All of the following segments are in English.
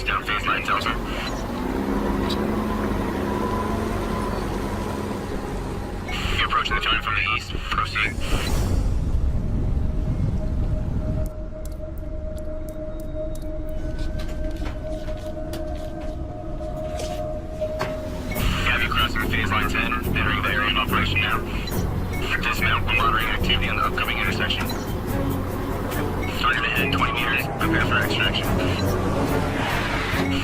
Close down phase line, Delta. You're approaching the target from the east. Proceed. Have you crossing phase line 10, entering the area of operation now. Dismount, we're monitoring activity on the upcoming intersection. Target ahead, 20 meters, prepare for extraction.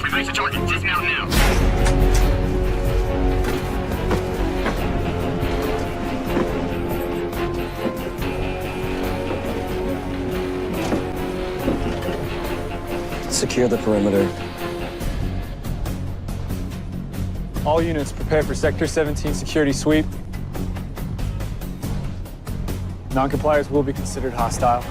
Replace the target, dismount now. Secure the perimeter. All units prepare for Sector 17 security sweep. Non-compliers will be considered hostile.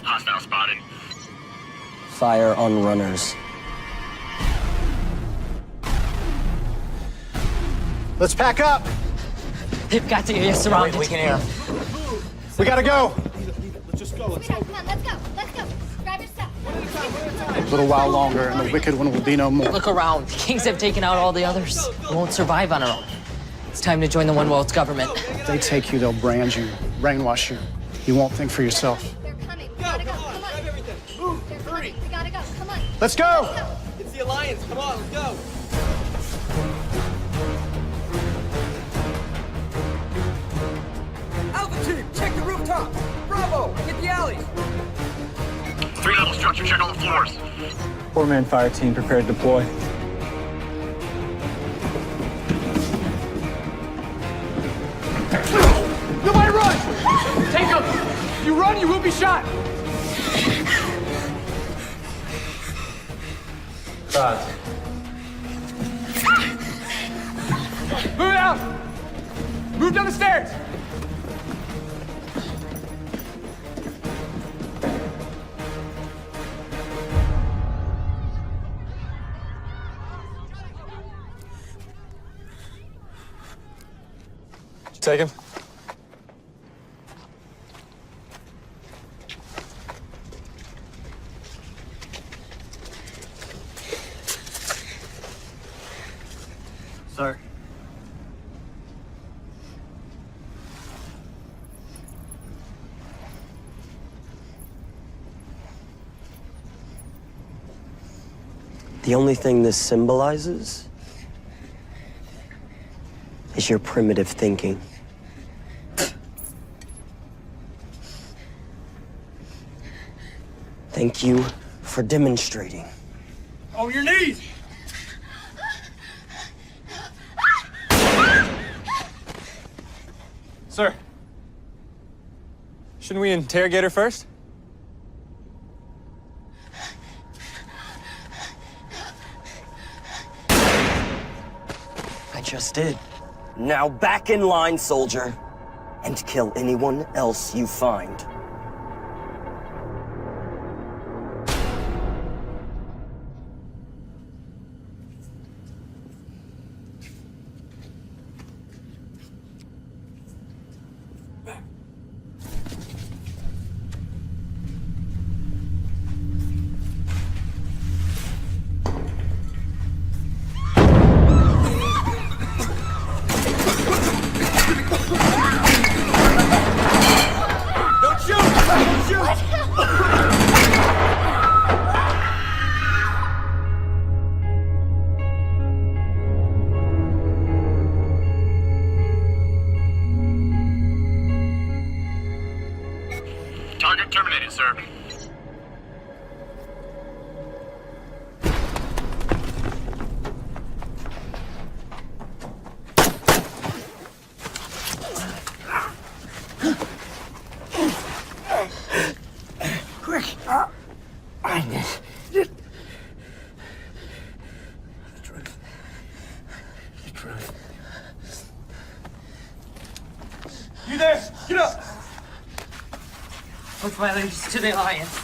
Hostile spotted. Fire on runners. Let's pack up. They've got the area surrounded. We can hear them. We gotta go. Let's go. Let's go. Come on, let's go. Let's go. Grab your stuff. A little while longer, and the wicked one will be no more. Look around. The Kings have taken out all the others. We won't survive on our own. It's time to join the One World's government. If they take you, they'll brand you, brainwash you. You won't think for yourself. They're coming. We gotta go. Come on. Grab everything. Move. They're Hurry. coming. We gotta go. Come on. Let's go. Let's go. It's the Alliance. Come on, let's go. Alpha team, check the rooftop. Bravo, hit the alleys. 3-level structure, check all the floors. 4-man fire team prepared to deploy. Nobody run! Take him! If you run, you will be shot! Move out! Move down the stairs! Take him. Sir. The only thing this symbolizes is your primitive thinking. Thank you for demonstrating. On your knees! Sir. Shouldn't we interrogate her first? I just did. Now back in line, soldier, and kill anyone else you find. Don't shoot! Don't shoot! Target terminated, sir. Quick! The truth. You there! Get up! With my allegiance to the Alliance.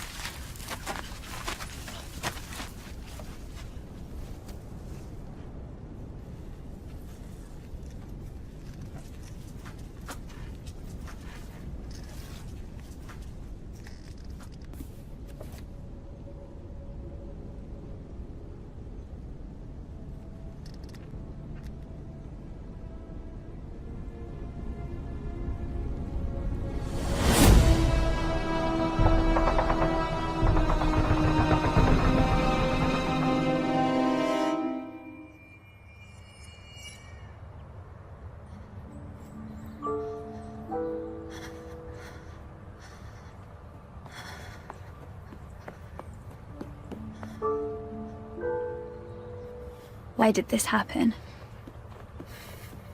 Why did this happen?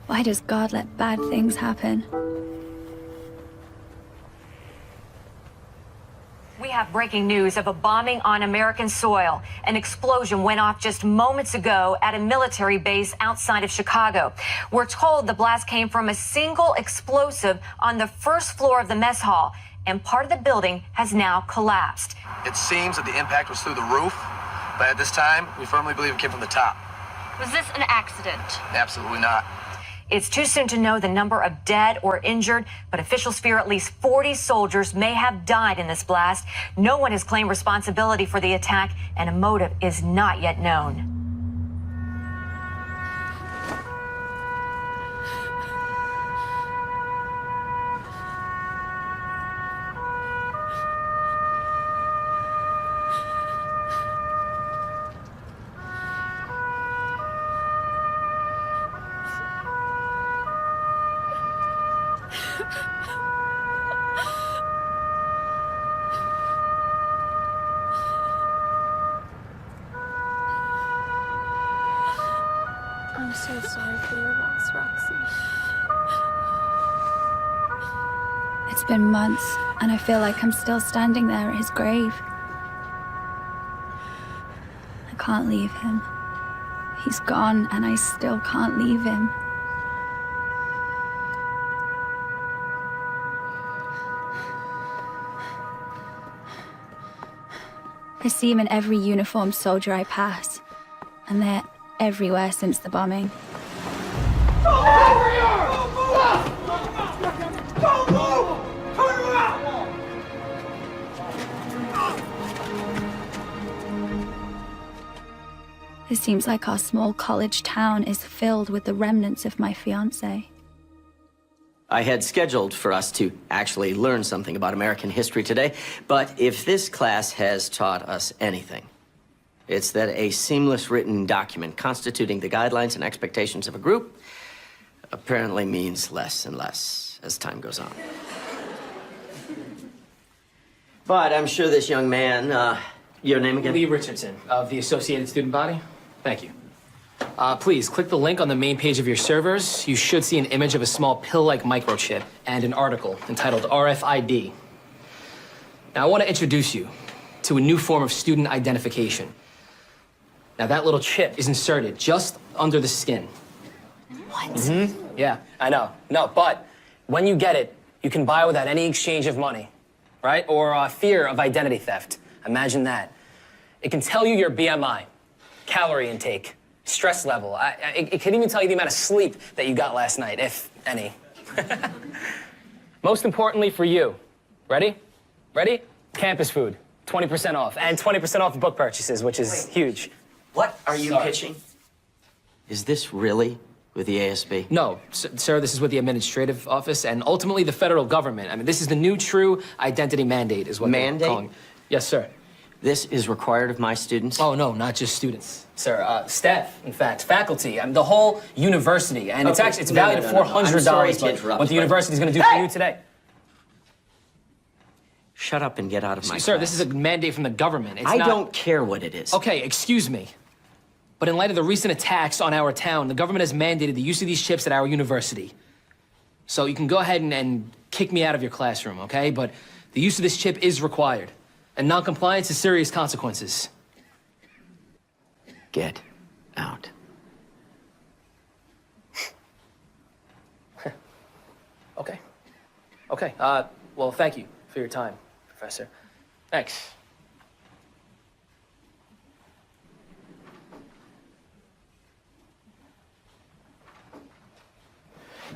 Why does God let bad things happen? We have breaking news of a bombing on American soil. An explosion went off just moments ago at a military base outside of Chicago. We're told the blast came from a single explosive on the first floor of the mess hall, and part of the building has now collapsed. It seems that the impact was through the roof, but at this time, we firmly believe it came from the top. Was this an accident? Absolutely not. It's too soon to know the number of dead or injured, but officials fear at least 40 soldiers may have died in this blast. No one has claimed responsibility for the attack, and a motive is not yet known. I'm so sorry for your loss, Roxy. It's been months, and I feel like I'm still standing there at his grave. I can't leave him. He's gone, and I still can't leave him. I see him in every uniformed soldier I pass, and they're everywhere since the bombing. It seems like our small college town is filled with the remnants of my fiancé. I had scheduled for us to actually learn something about American history today, but if this class has taught us anything, it's that a seamless written document constituting the guidelines and expectations of a group apparently means less and less as time goes on. But I'm sure this young man, your name again? Lee Richardson of the Associated Student Body. Thank you. Please click the link on the main page of your servers. You should see an image of a small pill-like microchip and an article entitled RFID. Now, I want to introduce you to a new form of student identification. Now, that little chip is inserted just under the skin. What? Mm-hmm. Yeah, I know. No, but when you get it, you can buy without any exchange of money, right? Or fear of identity theft. Imagine that. It can tell you your BMI, calorie intake, stress level. It can even tell you the amount of sleep that you got last night, if any. Most importantly for you, ready? Ready? Campus food, 20% off, and 20% off book purchases, which is huge. What are you pitching? Is this really with the ASB? No, sir, this is with the administrative office and ultimately the federal government. I mean, this is the new true identity mandate is what they're calling it. Yes, sir. This is required of my students? Oh, no, not just students, sir. Staff, in fact, faculty, I mean, the whole university. And it's actually, it's valued at $400. I'm sorry to interrupt, what the university's gonna do for you today. Shut up and get out of my Sir, class. this is a mandate from the government. It's I not... don't care what it is. Okay, excuse me. But in light of the recent attacks on our town, the government has mandated the use of these chips at our university. So you can go ahead and kick me out of your classroom, okay? But the use of this chip is required. And non-compliance has serious consequences. Get out. Okay. Okay, well, thank you for your time, Professor. Thanks.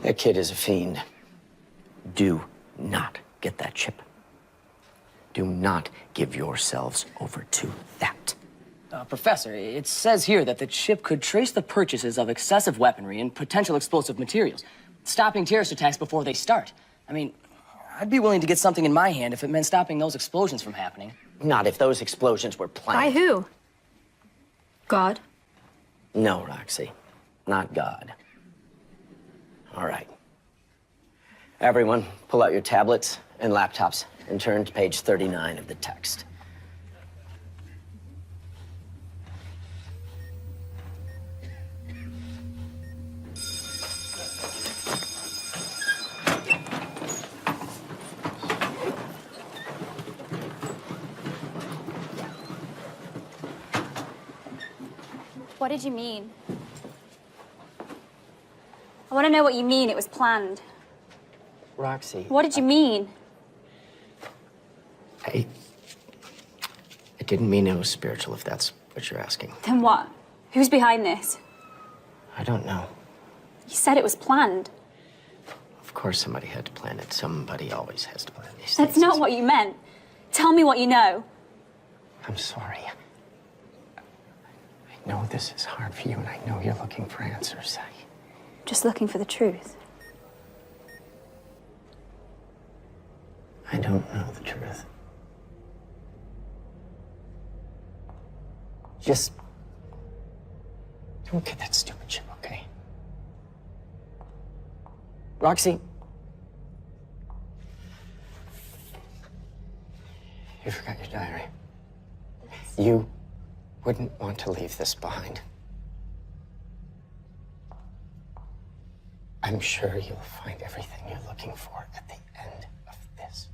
That kid is a fiend. Do not get that chip. Do not give yourselves over to that. Professor, it says here that the chip could trace the purchases of excessive weaponry and potential explosive materials, stopping terrorist attacks before they start. I mean, I'd be willing to get something in my hand if it meant stopping those explosions from happening. Not if those explosions were planned. By who? God? No, Roxy. Not God. All right. Everyone, pull out your tablets and laptops and turn to page 39 of the text. What did you mean? I want to know what you mean it was planned. Roxy. What did you mean? I didn't mean it was spiritual, if that's what you're asking. Then what? Who's behind this? I don't know. You said it was planned. Of course somebody had to plan it. Somebody always has to plan these That's things. not what you meant. Tell me what you know. I'm sorry. I know this is hard for you, and I know you're looking for answers. Just looking for the truth. I don't know the truth. Just don't get that stupid shit, okay? Roxy. You forgot your diary. You wouldn't want to leave this behind. I'm sure you'll find everything you're looking for at the end of this.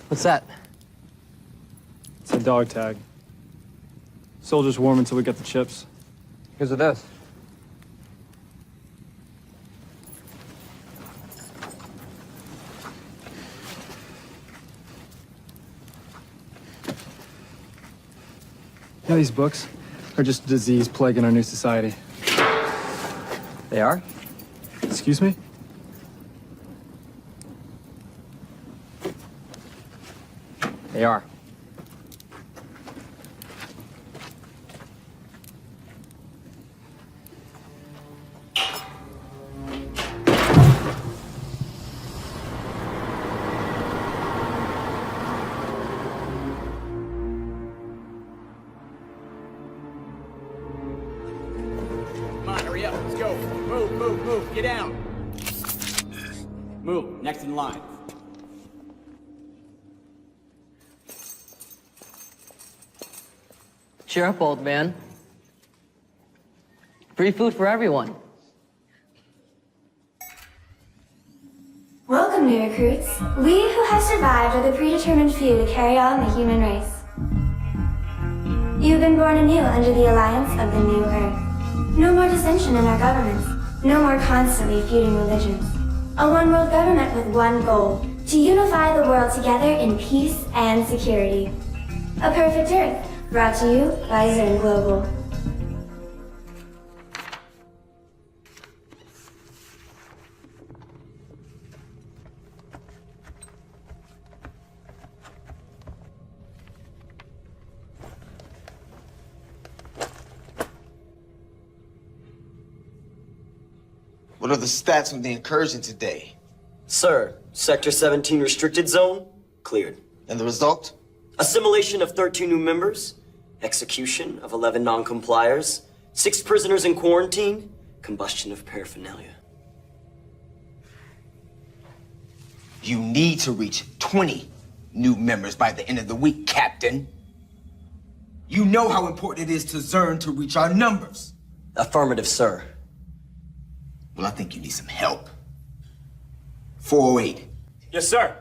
What's that? It's a dog tag. Soldiers warm until we get the chips. Here's with this. Yeah, these books are just a disease plaguing our new society. They are? Excuse me? They are. Come on, hurry up. Let's go. Move. Get down. Move. Next in line. Cheer up, old man. Free food for everyone. Welcome, new recruits. We who have survived are the predetermined few to carry on the human race. You've been born anew under the alliance of the new Earth. No more dissension in our governments. No more constantly feuding religions. A one-world government with one goal: to unify the world together in peace and security. A perfect Earth, brought to you by Zern Global. What are the stats on the incursion today? Sir, Sector 17 restricted zone, cleared. And the result? Assimilation of 13 new members, execution of 11 non-compliers, 6 prisoners in quarantine, combustion of paraphernalia. You need to reach 20 new members by the end of the week, Captain. You know how important it is to Zern to reach our numbers. Affirmative, sir. Well, I think you need some help. 408. Yes, sir.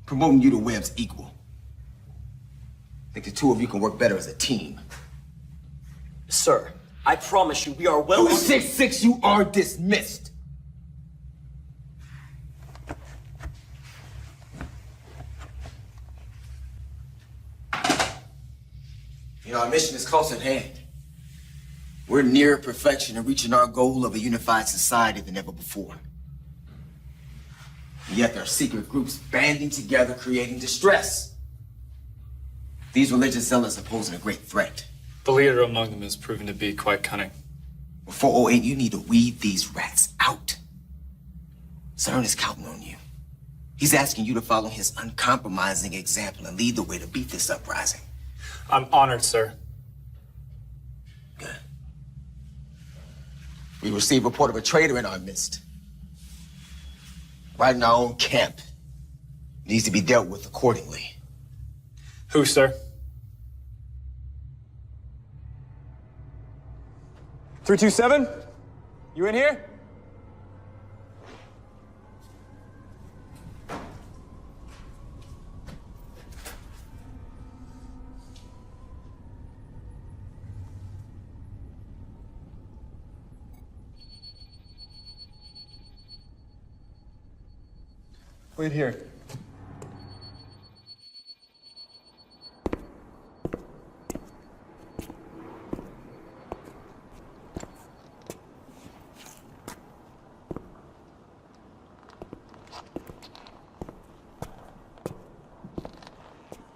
Promoting you to Webb's equal. I think the two of you can work better as a team. Sir, I promise you we are well... 266, you are dismissed. You know, our mission is close at hand. We're nearer perfection and reaching our goal of a unified society than ever before. And yet there are secret groups banding together, creating distress. These religious zealots are posing a great threat. The leader among them has proven to be quite cunning. With 408, you need to weed these rats out. Zern is counting on you. He's asking you to follow his uncompromising example and lead the way to beat this uprising. I'm honored, sir. Good. We received a report of a traitor in our midst. Right in our own camp. Needs to be dealt with accordingly. Who, sir? 327? You in here? Wait here.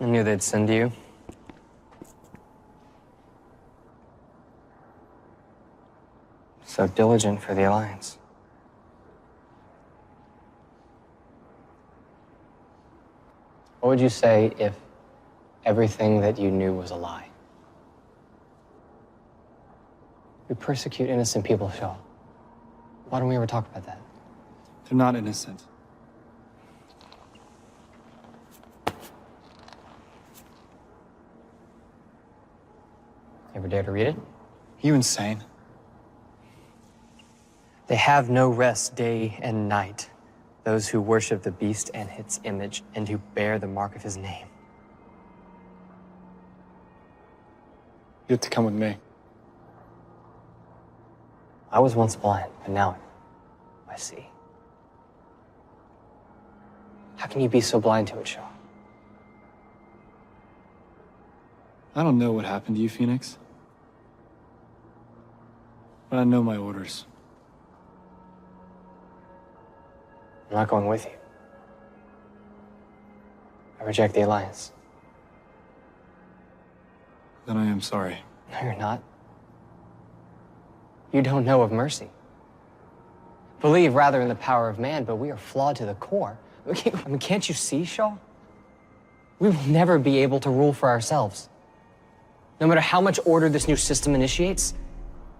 I knew they'd send you. So diligent for the Alliance. What would you say if everything that you knew was a lie? We persecute innocent people, Shaw. Why don't we ever talk about that? They're not innocent. Ever dare to read it? You insane? They have no rest day and night, those who worship the beast and its image, and who bear the mark of his name. You have to come with me. I was once blind, but now I see. How can you be so blind to it, Shaw? I don't know what happened to you, Phoenix. But I know my orders. I'm not going with you. I reject the Alliance. Then I am sorry. No, you're not. You don't know of mercy. Believe rather in the power of man, but we are flawed to the core. Can't you see, Shaw? We will never be able to rule for ourselves. No matter how much order this new system initiates,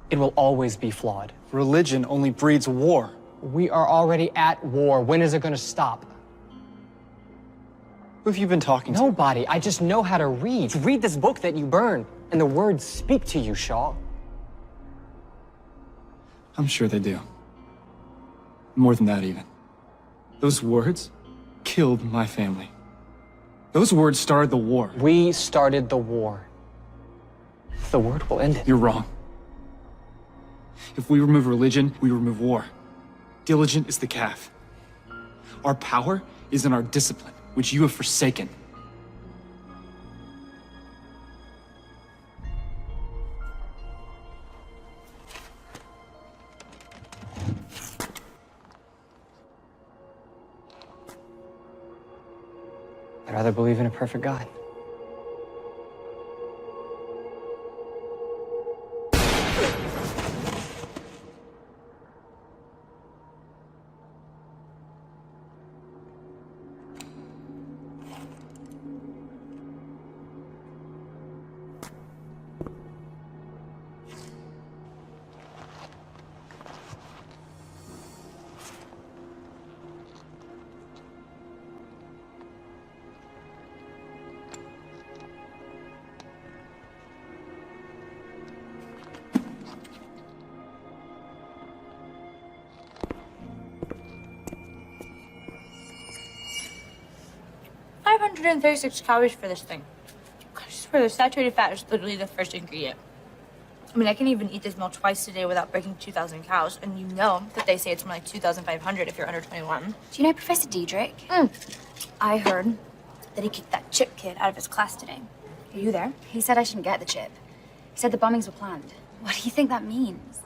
it will always be flawed. Religion only breeds war. We are already at war. When is it going to stop? Who have you been talking to? Nobody. I just know how to read. Read this book that you burned, and the words speak to you, Shaw. I'm sure they do. More than that, even. Those words killed my family. Those words started the war. We started the war. The word will end it. You're wrong. If we remove religion, we remove war. Diligent is the calf. Our power is in our discipline, which you have forsaken. I'd rather believe in a perfect God. $536 calories for this thing. I swear, the saturated fat is literally the first ingredient. I mean, I can even eat this meal twice a day without breaking 2,000 calories, and you know that they say it's more like 2,500 if you're under 21. Do you know Professor Diedrich? I heard that he kicked that chip kid out of his class today. Are you there? He said I shouldn't get the chip. He said the bombings were planned. What do you think that means?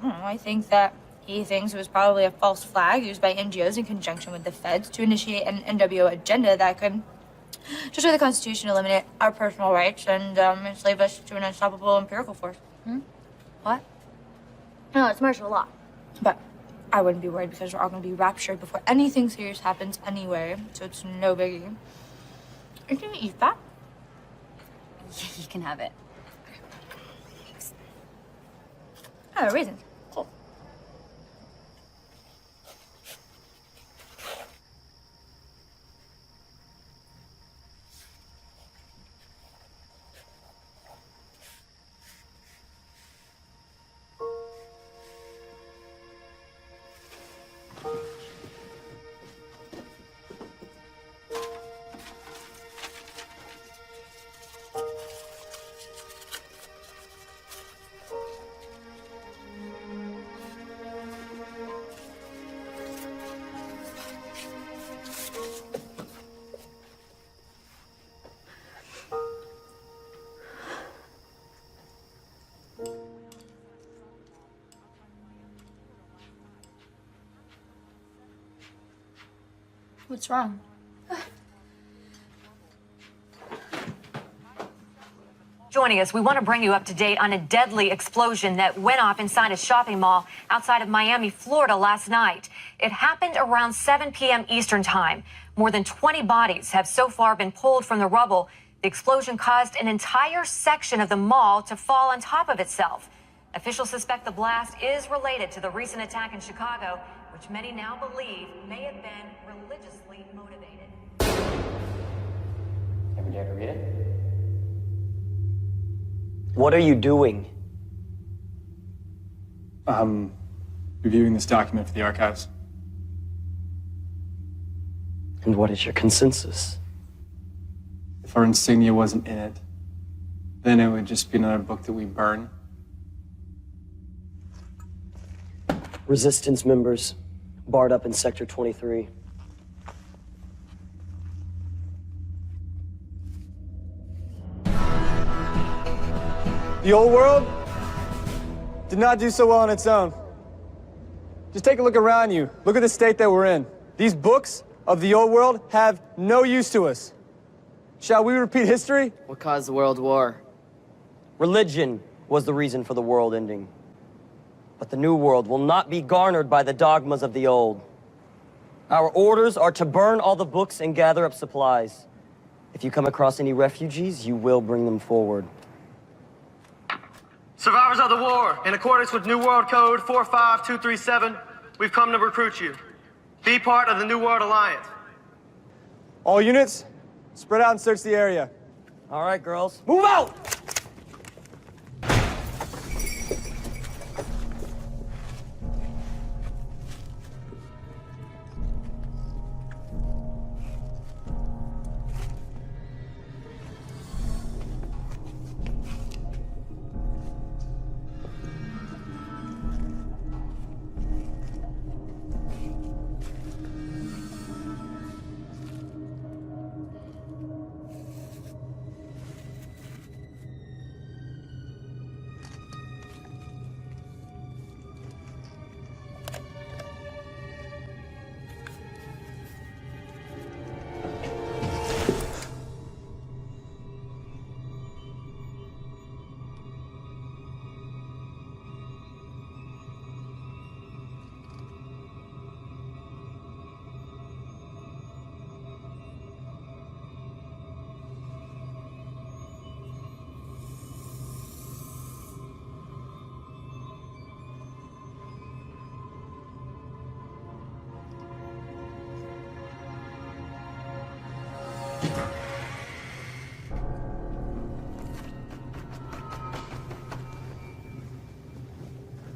I think that he thinks it was probably a false flag used by NGOs in conjunction with the feds to initiate an NWO agenda that could destroy the Constitution, eliminate our personal rights, and enslave us to an unstoppable empirical force. What? No, it's martial law. But I wouldn't be worried because we're all going to be raptured before anything serious happens anyway, so it's no biggie. Are you going to eat that? Yeah, you can have it. Oh, raisins. Cool. What's wrong? Joining us, we want to bring you up to date on a deadly explosion that went off inside a shopping mall outside of Miami, Florida last night. It happened around 7 p.m. Eastern Time. More than 20 bodies have so far been pulled from the rubble. The explosion caused an entire section of the mall to fall on top of itself. Officials suspect the blast is related to the recent attack in Chicago, which many now believe may have been religiously motivated. Ever dare to read it? What are you doing? Reviewing this document for the archives. And what is your consensus? If our insignia wasn't in it, then it would just be another book that we burn. Resistance members barred up in Sector 23. The old world did not do so well on its own. Just take a look around you. Look at the state that we're in. These books of the old world have no use to us. Shall we repeat history? What caused the World War? Religion was the reason for the world ending. But the new world will not be garnered by the dogmas of the old. Our orders are to burn all the books and gather up supplies. If you come across any refugees, you will bring them forward. Survivors of the war, in accordance with New World Code 45237, we've come to recruit you. Be part of the New World Alliance. All units, spread out and search the area. All right, girls, move out!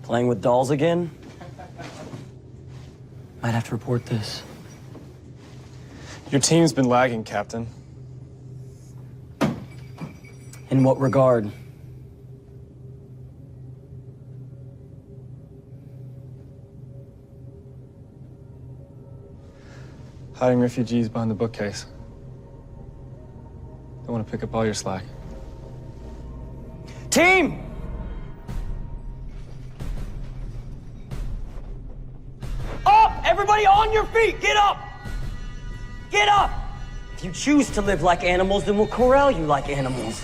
Playing with dolls again? Might have to report this. Your team's been lagging, Captain. In what regard? Hiding refugees behind the bookcase. Don't want to pick up all your slack. Team! Up! Everybody on your feet! Get up! Get up! If you choose to live like animals, then we'll corral you like animals.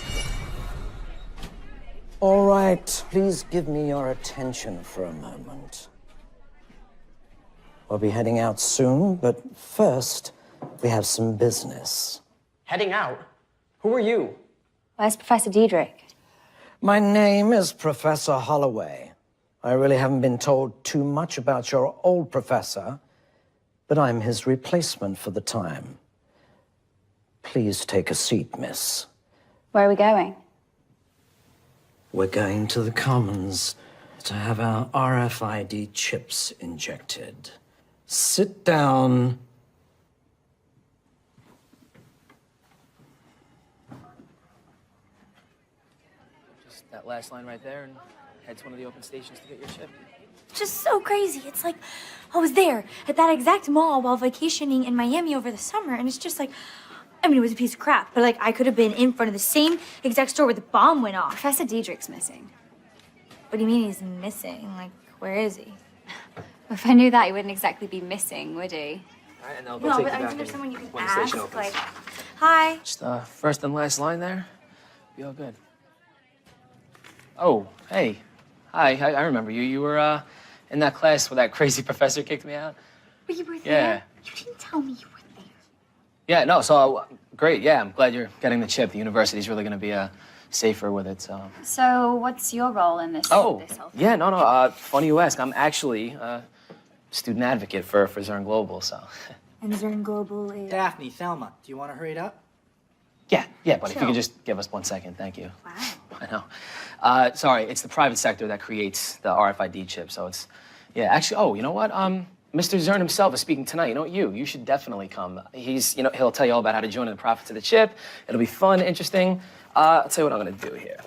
All right, please give me your attention for a moment. We'll be heading out soon, but first, we have some business. Heading out? Who are you? Where's Professor Diedrich? My name is Professor Holloway. I really haven't been told too much about your old professor, but I'm his replacement for the time. Please take a seat, miss. Where are we going? We're going to the Commons to have our RFID chips injected. Sit down. Just that last line right there and head to one of the open stations to get your chip. Just so crazy. It's like I was there at that exact mall while vacationing in Miami over the summer, and it's just like, I mean, it was a piece of crap, but like I could have been in front of the same exact store where the bomb went off. Professor Diedrich's missing. What do you mean he's missing? Like, where is he? If I knew that, he wouldn't exactly be missing, would he? All right, and they'll No, take you but I back think there's in someone you can when the station ask, opens. like, hi. Just first and last line there. Be all good. Oh, hey. Hi, I remember you. You were in that class where that crazy professor kicked me out. But you were Yeah. there? You didn't tell me you were there. Yeah, no, so great. Yeah, I'm glad you're getting the chip. The university's really going to be safer with it, so. So, what's your role in this? Oh, this whole thing? yeah, no. Funny you ask. I'm actually a student advocate for Zern Global, so. And Zern Global is... Daphne, Thelma, do you want to hurry it up? Yeah, but if you Chill. could just give us 1 second, thank you. Wow. I know. Sorry, it's the private sector that creates the RFID chip, so it's, yeah, actually, oh, you know what? Mr. Zern himself is speaking tonight. You know what, you should definitely come. He'll tell you all about how to join in the profits of the chip. It'll be fun, interesting. I'll tell you what I'm gonna do here.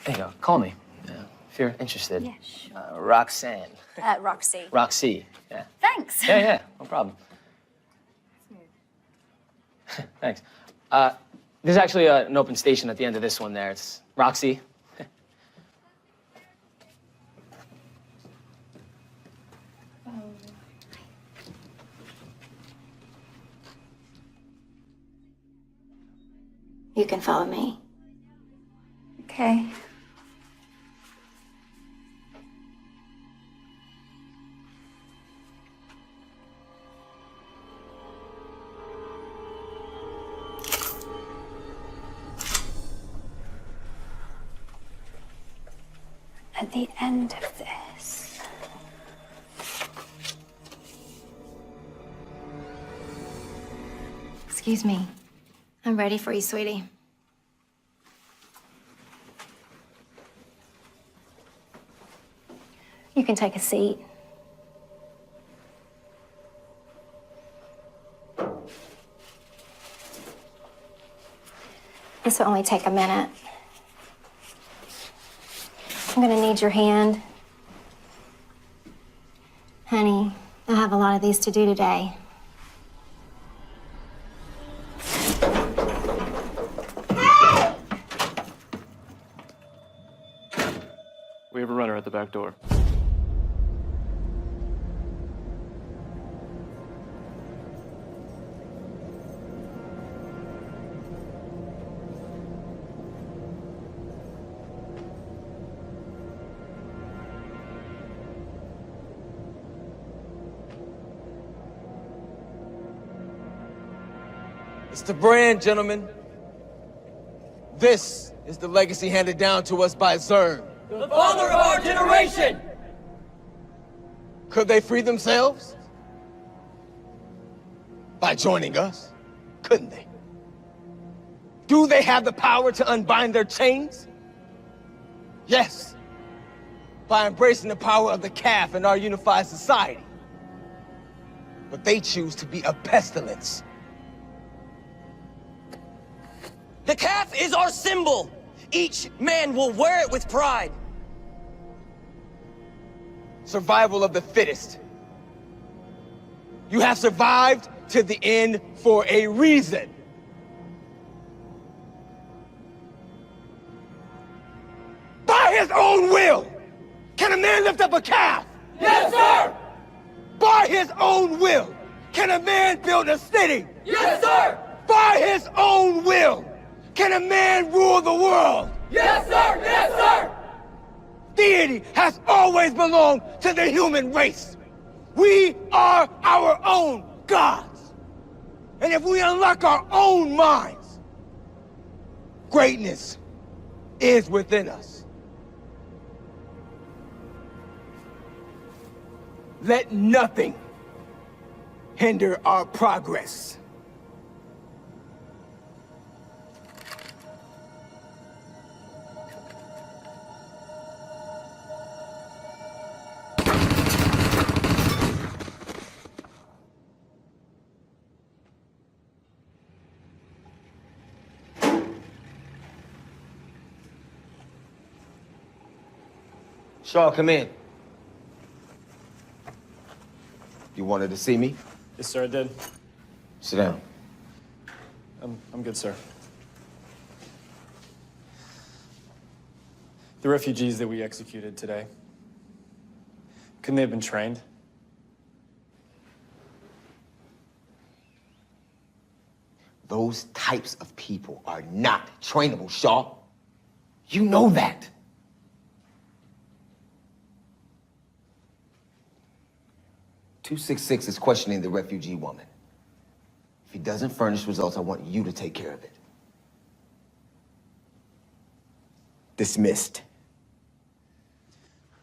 There you go, call me, if you're interested. Yeah, sure. Roxanne. Roxy. Roxy, yeah. Thanks. Yeah, no problem. Thanks. There's actually an open station at the end of this one there. It's Roxy. You can follow me. Okay. At the end of this... Excuse me. I'm ready for you, sweetie. You can take a seat. This will only take a minute. I'm gonna need your hand. Honey, I have a lot of these to do today. We have a runner at the back door. It's the brand, gentlemen. This is the legacy handed down to us by Zern. The father of our generation! Could they free themselves? By joining us? Couldn't they? Do they have the power to unbind their chains? Yes. By embracing the power of the calf in our unified society. But they choose to be a pestilence. The calf is our symbol. Each man will wear it with pride. Survival of the fittest. You have survived to the end for a reason. By his own will, can a man lift up a calf? Yes, sir! By his own will, can a man build a city? Yes, sir! By his own will, can a man rule the world? Yes, sir! Yes, sir! Deity has always belonged to the human race. We are our own gods. And if we unlock our own minds, greatness is within us. Let nothing hinder our progress. Shaw, come in. You wanted to see me? Yes, sir, I did. Sit down. I'm good, sir. The refugees that we executed today, couldn't they have been trained? Those types of people are not trainable, Shaw. You know that. "266 is questioning the refugee woman. If he doesn't furnish results, I want you to take care of it." Dismissed.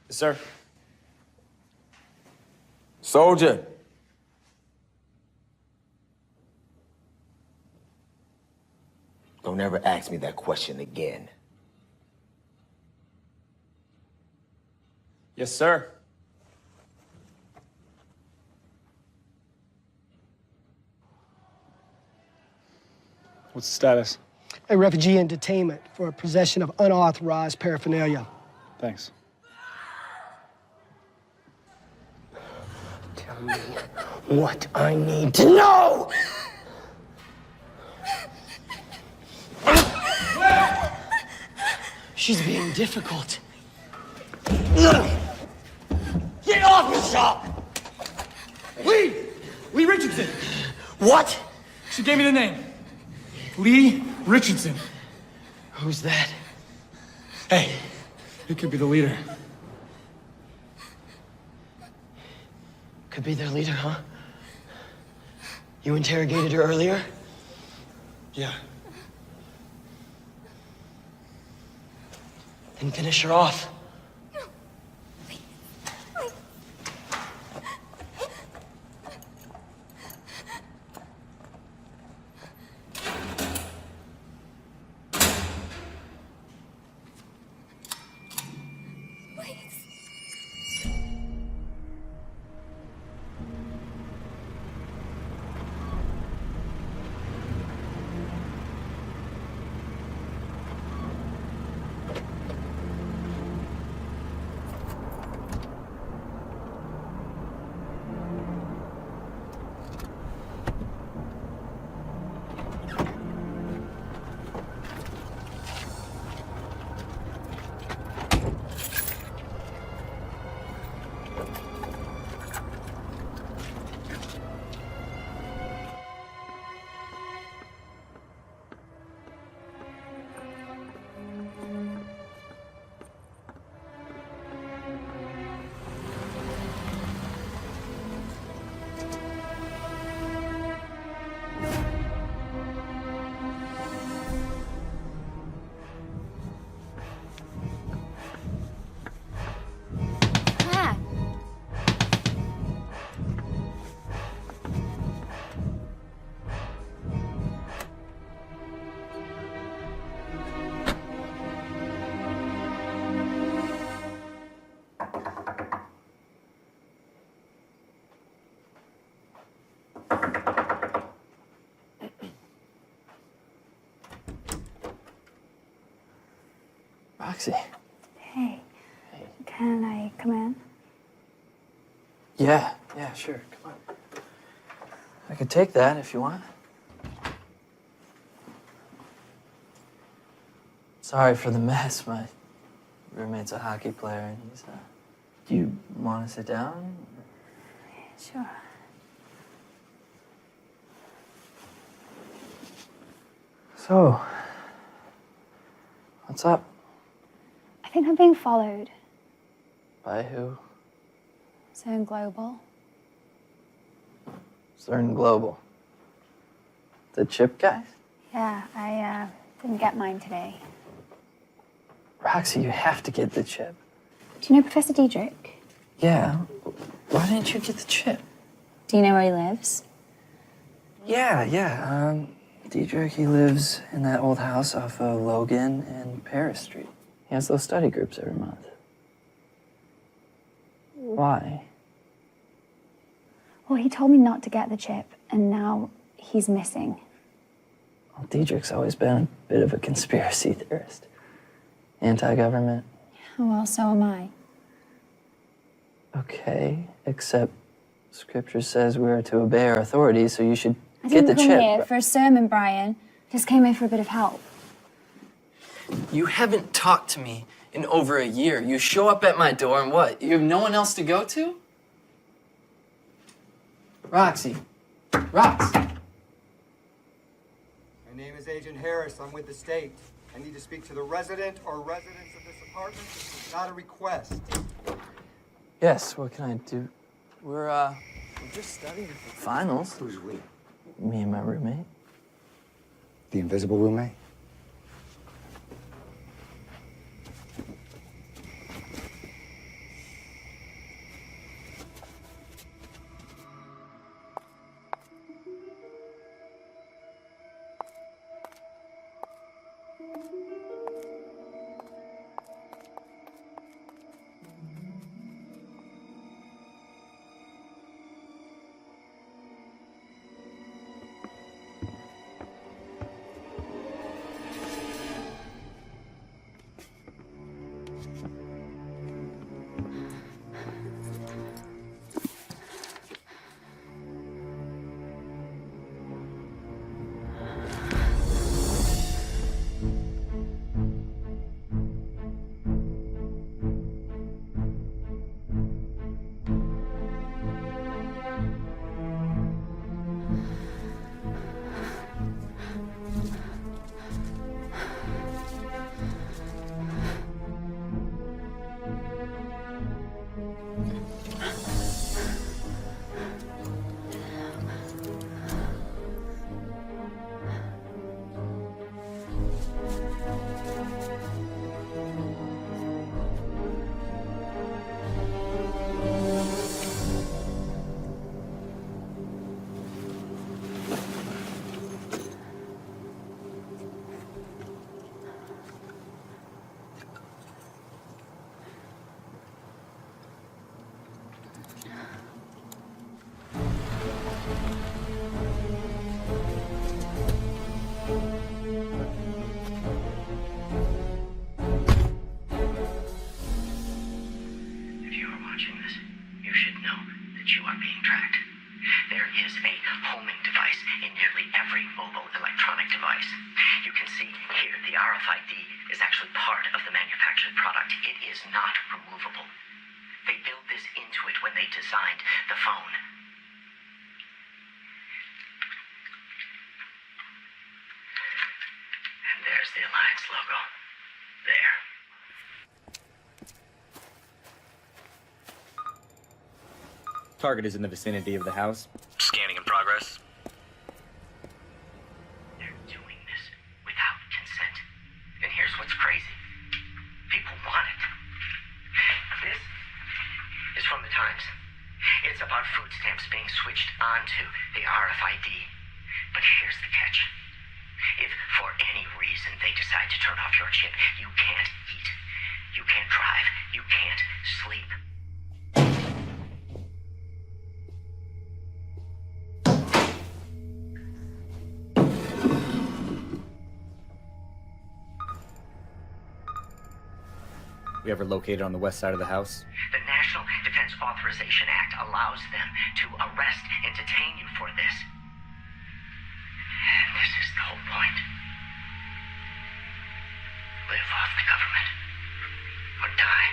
Yes, sir. Soldier. Don't ever ask me that question again. Yes, sir. What's the status? A refugee in detainment for possession of unauthorized paraphernalia. Thanks. Tell me what I need to know! She's being difficult. Get off the shop! Lee Richardson. What? She gave me the name. Lee Richardson. Who's that? Hey, it could be the leader. Could be their leader, huh? You interrogated her earlier? Yeah. Then finish her off. Roxy. Hey. Can I come in? Yeah, sure. Come on. I could take that if you want. Sorry for the mess. My roommate's a hockey player, and he's. Do you want to sit down? Sure. So, what's up? I think I'm being followed. By who? Zone Global. CERN Global. The chip guys? Yeah, I didn't get mine today. Roxy, you have to get the chip. Do you know Professor Diedrich? Yeah. Why didn't you get the chip? Do you know where he lives? Yeah. Diedrich, he lives in that old house off of Logan and Paris Street. He has those study groups every month. Why? Well, he told me not to get the chip, and now he's missing. Well, Diedrich's always been a bit of a conspiracy theorist. Anti-government. Well, so am I. Okay, except Scripture says we are to obey our authorities, so you should I get didn't the come chip. here for a sermon, Brian. Just came here for a bit of help. You haven't talked to me in over a year. You show up at my door and what? You have no one else to go to? Roxy. Rox. My name is Agent Harris. I'm with the state. I need to speak to the resident or residents of this apartment. This is not a request. Yes, what can I do? We're just studying for finals. Who's we? Me and my roommate. The invisible roommate? Target is in the vicinity of the house. Scanning in progress. They're doing this without consent. And here's what's crazy. People want it. This is from the Times. It's about food stamps being switched onto the RFID. But here's the catch. If for any reason they decide to turn off your chip, you can't eat. You can't drive. You can't sleep. We ever located on the west side of the house? The National Defense Authorization Act allows them to arrest and detain you for this. And this is the whole point. Live off the government or die.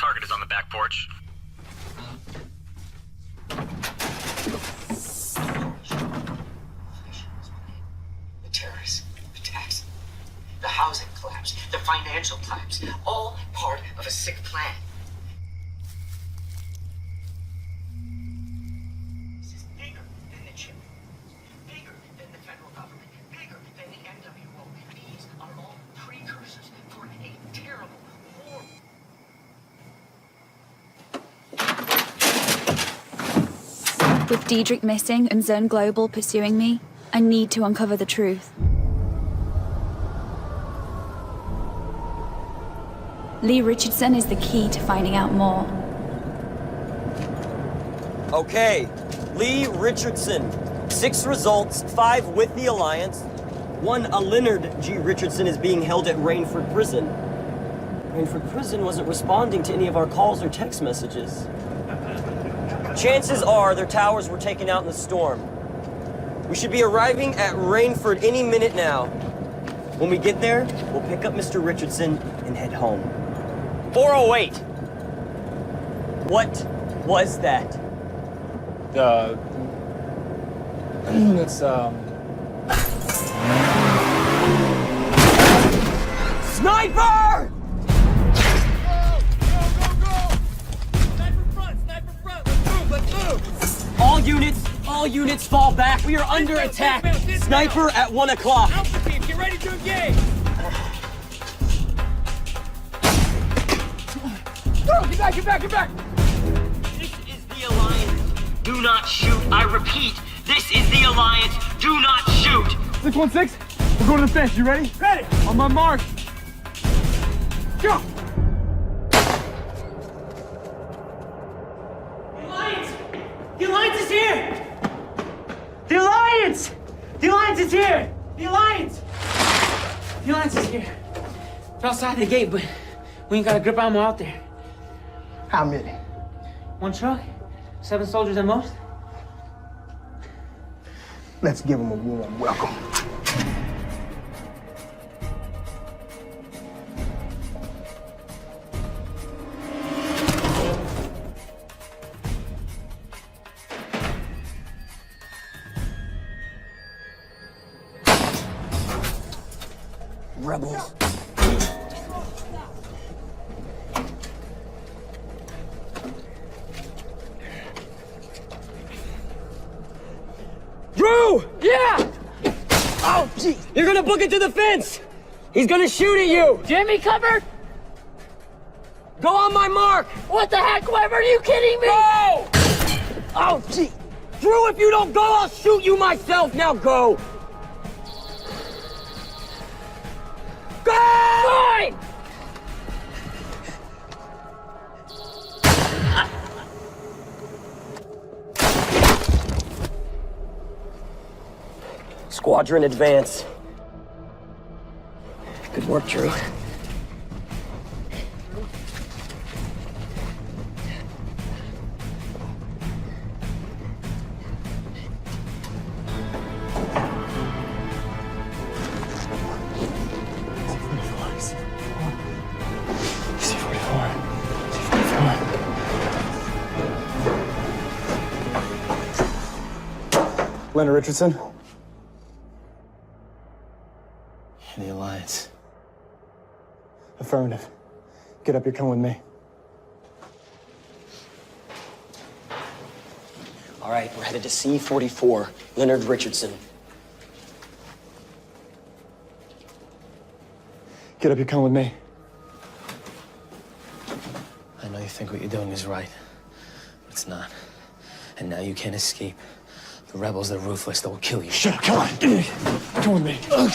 Target is on the back porch. The terrorist attacks, the housing collapse, the financial collapse, all part of a sick plan. This is bigger than the chip, bigger than the federal government, bigger than the NWO. These are all precursors for a terrible war. With Diedrich missing and Zern Global pursuing me, I need to uncover the truth. Lee Richardson is the key to finding out more. Okay, Lee Richardson. 6 results, 5 with the Alliance. 1 Leonard G. Richardson is being held at Rainford Prison. Rainford Prison wasn't responding to any of our calls or text messages. Chances are their towers were taken out in the storm. We should be arriving at Rainford any minute now. When we get there, we'll pick up Mr. Richardson and head home. 408! What was that? It's, Sniper! All units fall back. We are under attack. Sniper at 1 o'clock. Alpha team, get ready to engage! Go! Get back, get back, get back! This is the Alliance. Do not shoot. I repeat, this is the Alliance. Do not shoot. 616, we're going to the fence. You ready? Ready! On my mark. Go! The Alliance is here! The Alliance! The Alliance is here! The Alliance! The Alliance is here. They're outside the gate, but we ain't got a grip ammo out there. How many? 1 truck, 7 soldiers at most. Let's give them a warm welcome. Rebels. Drew! Yeah! Oh, gee! You're gonna book it to the fence! He's gonna shoot at you! Jimmy covered? Go on my mark! What the heck, Weber? Are you kidding me? Go! Oh, gee! Drew, if you don't go, I'll shoot you myself! Now go! Go! Fine! Squadron advance. Good work, Drew. Leonard Richardson. The Alliance. Affirmative. Get up, you're coming with me. All right, we're headed to C-44, Leonard Richardson. Get up, you're coming with me. I know you think what you're doing is right, but it's not. And now you can't escape. The rebels, they're ruthless. They will kill you. Shut up, come on. Come with me. Look,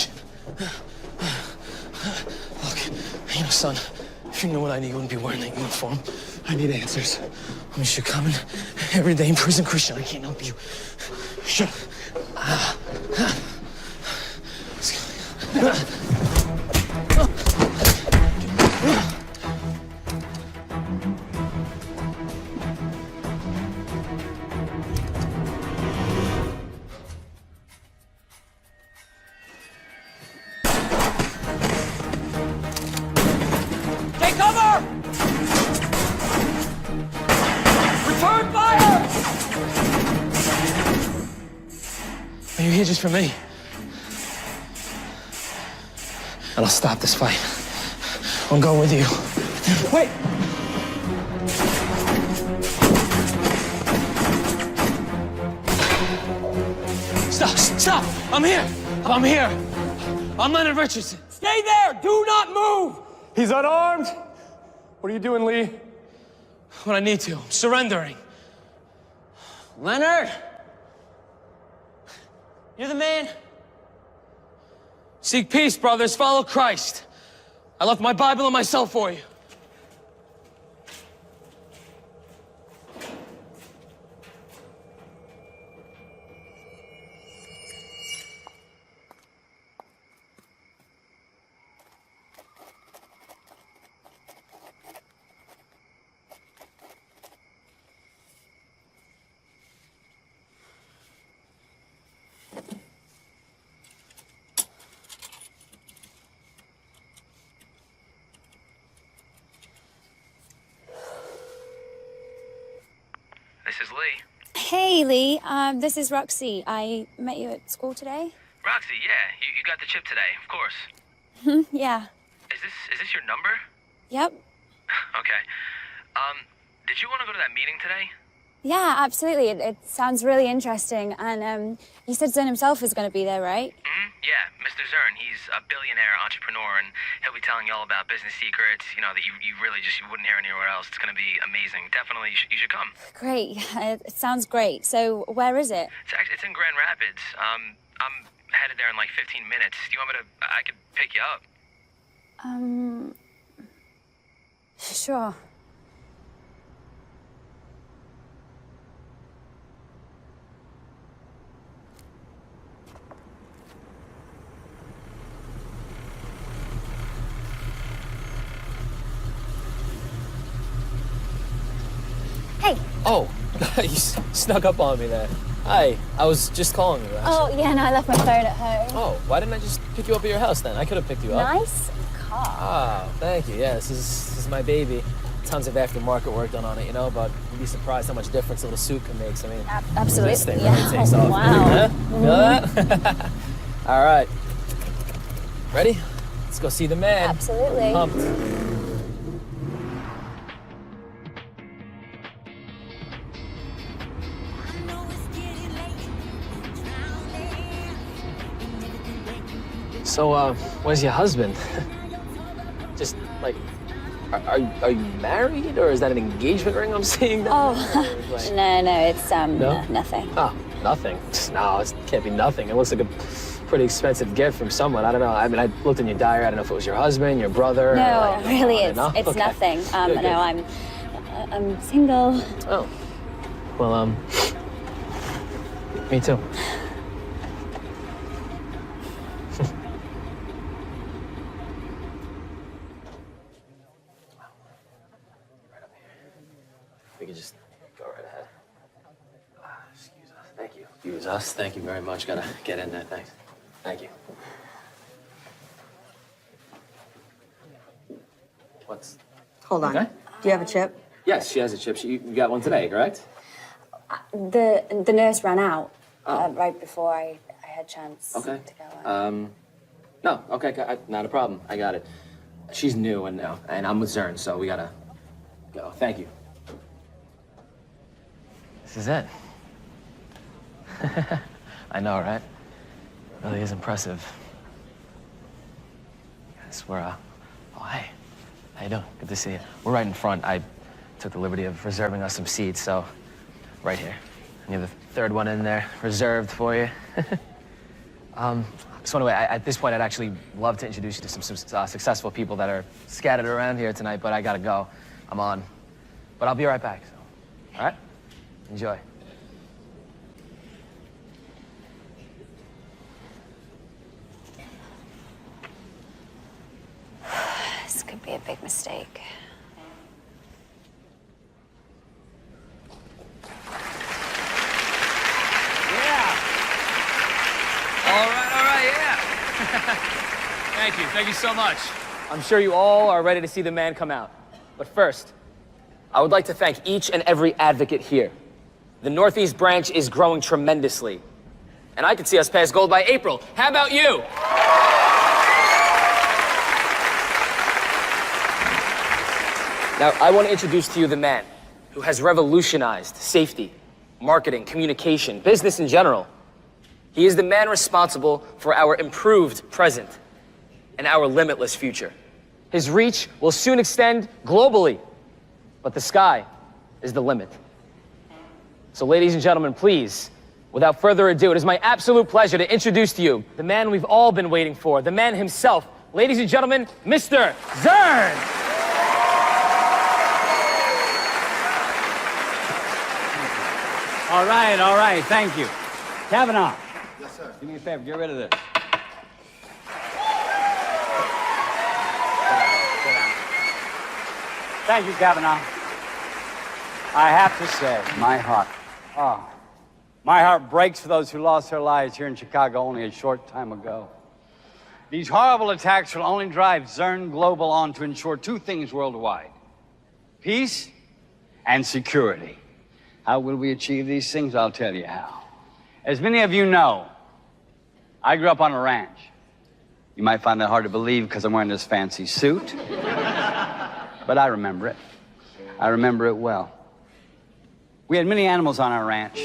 you know, son, if you knew what I need, you wouldn't be wearing that uniform. I need answers. I mean, you're coming every day in prison, Christian. I can't help you. Shut up. Take cover! Return fire! Are you here just for me? And I'll stop this fight. I'll go with you. Wait! Stop! Stop! I'm here! I'm here! I'm Leonard Richardson. Stay there! Do not move! He's unarmed! What are you doing, Lee? What I need to. I'm surrendering. Leonard! You're the man. Seek peace, brothers. Follow Christ. I left my Bible and my cell for you. This is Lee. Hey, Lee. This is Roxy. I met you at school today. Roxy, yeah, you got the chip today, of course. Yeah. Is this your number? Yep. Okay. Did you want to go to that meeting today? Yeah, absolutely. It sounds really interesting. And you said Zern himself is going to be there, right? Yeah, Mr. Zern. He's a billionaire entrepreneur, and he'll be telling you all about business secrets, you know, that you really just wouldn't hear anywhere else. It's going to be amazing. Definitely, you should come. Great. It sounds great. So where is it? It's in Grand Rapids. I'm headed there in like 15 minutes. Do you want me to... I could pick you up. Sure. Hey. Oh, you snuck up on me there. Hi, I was just calling you, actually. Oh, yeah, no, I left my phone at home. Oh, why didn't I just pick you up at your house then? I could have picked you up. Nice car. Ah, thank you. Yeah, this is my baby. Tons of aftermarket work done on it, you know, but you'd be surprised how much difference a little suit can make. I mean, absolutely. This thing Yeah. really takes off. Wow. Huh? Feel that? All right. Ready? Let's go see the man. Absolutely. Pumped. So, where's your husband? Just, like, are you married, or is that an engagement ring I'm seeing? Oh, Like- no, it's, No? nothing. Oh, nothing? No, it can't be nothing. It looks like a pretty expensive gift from someone. I don't know. I mean, I looked in your diary. I don't know if it was your husband, your brother. No, or like, really, I don't know. it's Okay. nothing. Good, good. No, I'm single. Oh. Well, me too. We could just go right ahead. Excuse us. Thank you. Excuse us. Thank you very much. Gotta get in there. Thanks. Thank you. What's... Hold on. Okay. Do you have a chip? Yes, she has a chip. You got one today, correct? The nurse ran out right before I had a chance Okay. to go. No. Okay. Not a problem. I got it. She's new and I'm with Zern, so we gotta go. Thank you. This is it. I know, right? Really is impressive. Guys, we're, oh, hey. How you doing? Good to see you. We're right in front. I took the liberty of reserving us some seats, so right here. And you have the third one in there, reserved for you. So anyway, at this point, I'd actually love to introduce you to some successful people that are scattered around here tonight, but I gotta go. I'm on. But I'll be right back, so, all right? Enjoy. This could be a big mistake. All right, yeah. Thank you so much. I'm sure you all are ready to see the man come out. But first, I would like to thank each and every advocate here. The Northeast branch is growing tremendously. And I could see us pass gold by April. How about you? Now, I want to introduce to you the man who has revolutionized safety, marketing, communication, business in general. He is the man responsible for our improved present and our limitless future. His reach will soon extend globally, but the sky is the limit. So ladies and gentlemen, please, without further ado, it is my absolute pleasure to introduce to you the man we've all been waiting for, the man himself. Ladies and gentlemen, Mr. Zern! All right, thank you. Kavanaugh. Yes, sir. Do me a favor, get rid of this. Thank you, Kavanaugh. I have to say, my heart breaks for those who lost their lives here in Chicago only a short time ago. These horrible attacks will only drive Zern Global on to ensure two things worldwide: peace and security. How will we achieve these things? I'll tell you how. As many of you know, I grew up on a ranch. You might find that hard to believe because I'm wearing this fancy suit. But I remember it. I remember it well. We had many animals on our ranch.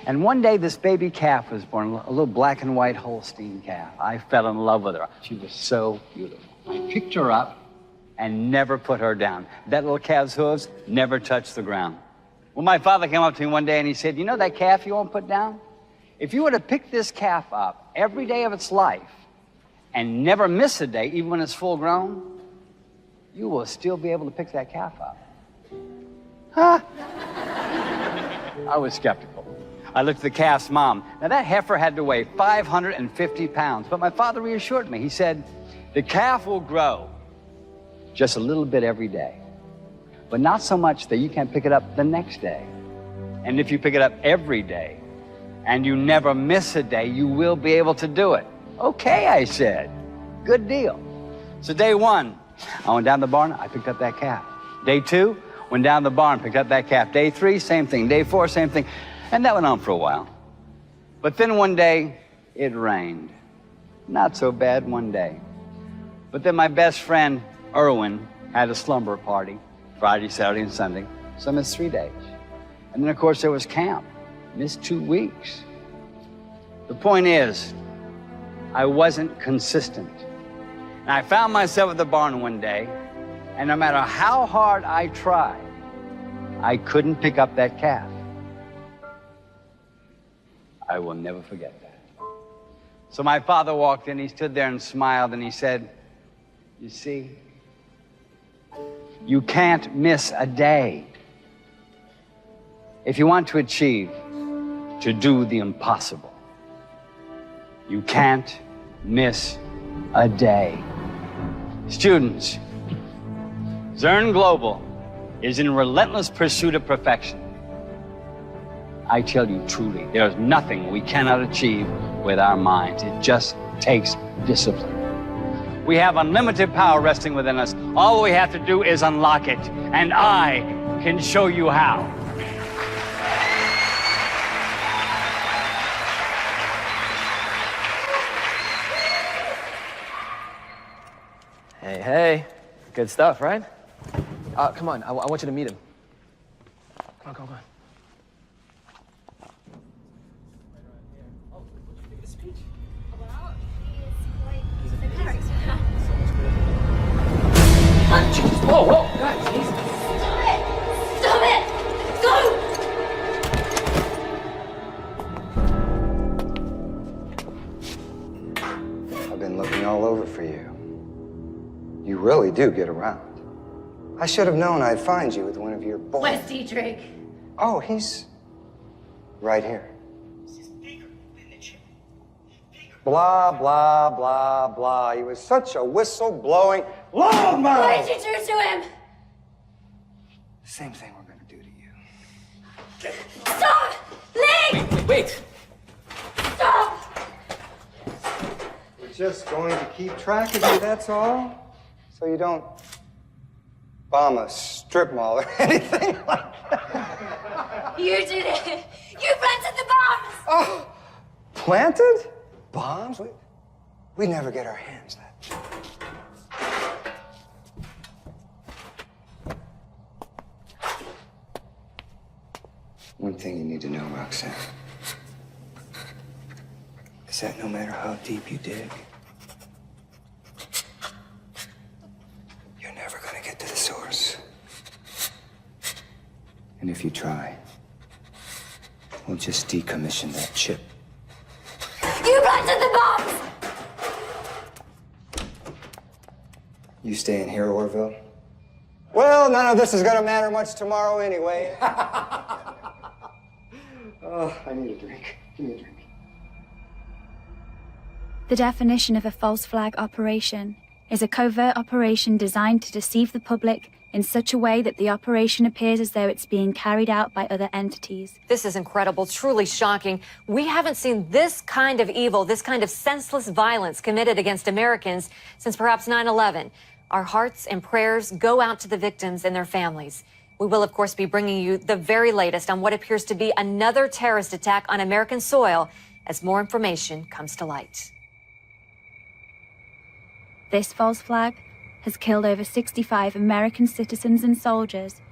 And one day this baby calf was born, a little black and white Holstein calf. I fell in love with her. She was so beautiful. I picked her up and never put her down. That little calf's hooves never touched the ground. Well, my father came up to me one day and he said, you know that calf you won't put down? If you were to pick this calf up every day of its life and never miss a day, even when it's full grown, you will still be able to pick that calf up. Huh? I was skeptical. I looked at the calf's mom. Now, that heifer had to weigh 550 pounds, but my father reassured me. He said, the calf will grow just a little bit every day, but not so much that you can't pick it up the next day. And if you pick it up every day and you never miss a day, you will be able to do it. Okay, I said. Good deal. So day one, I went down to the barn, I picked up that calf. Day two, went down to the barn, picked up that calf. Day three, same thing. Day four, same thing. And that went on for a while. But then one day, it rained. Not so bad one day. But then my best friend, Erwin, had a slumber party, Friday, Saturday, and Sunday. So I missed 3 days. And then, of course, there was camp. Missed 2 weeks. The point is, I wasn't consistent. And I found myself at the barn one day, and no matter how hard I tried, I couldn't pick up that calf. I will never forget that. So my father walked in, he stood there and smiled, and he said, you see, you can't miss a day. If you want to achieve, to do the impossible, you can't miss a day. Students, Zern Global is in relentless pursuit of perfection. I tell you truly, there's nothing we cannot achieve with our minds. It just takes discipline. We have unlimited power resting within us. All we have to do is unlock it, and I can show you how. Hey, hey. Good stuff, right? Come on, I want you to meet him. Come on. Whoa, guys, easy. Stop it! Go! I've been looking all over for you. You really do get around. I should have known I'd find you with one of your boys. Where's Dietrich? Oh, he's right here. Blah, blah, blah, blah. He was such a whistle-blowing loudmouth. What did you do to him? Same thing we're gonna do to you. Stop! Lee! Wait. Stop! We're just going to keep track of you, that's all. So you don't bomb a strip mall or anything like that. You did it! You planted the bombs! Oh, planted? Bombs? We never get our hands that. One thing you need to know, Roxanne, is that no matter how deep you dig, you're never gonna get to the source. And if you try, we'll just decommission that chip. You planted the bombs! You staying here, Orville? Well, none of this is gonna matter much tomorrow anyway. Oh, I need a drink. Give me a drink. The definition of a false flag operation is a covert operation designed to deceive the public in such a way that the operation appears as though it's being carried out by other entities. This is incredible, truly shocking. We haven't seen this kind of evil, this kind of senseless violence committed against Americans since perhaps 9/11. Our hearts and prayers go out to the victims and their families. We will, of course, be bringing you the very latest on what appears to be another terrorist attack on American soil as more information comes to light. This false flag has killed over 65 American citizens and soldiers,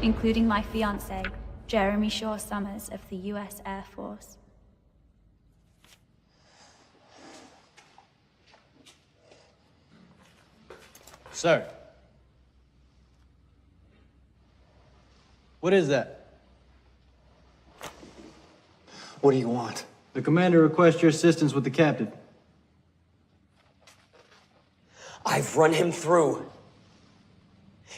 including my fiancé, Jeremy Shaw Summers of the U.S. Air Force. Sir. What is that? What do you want? The commander requests your assistance with the captain. I've run him through.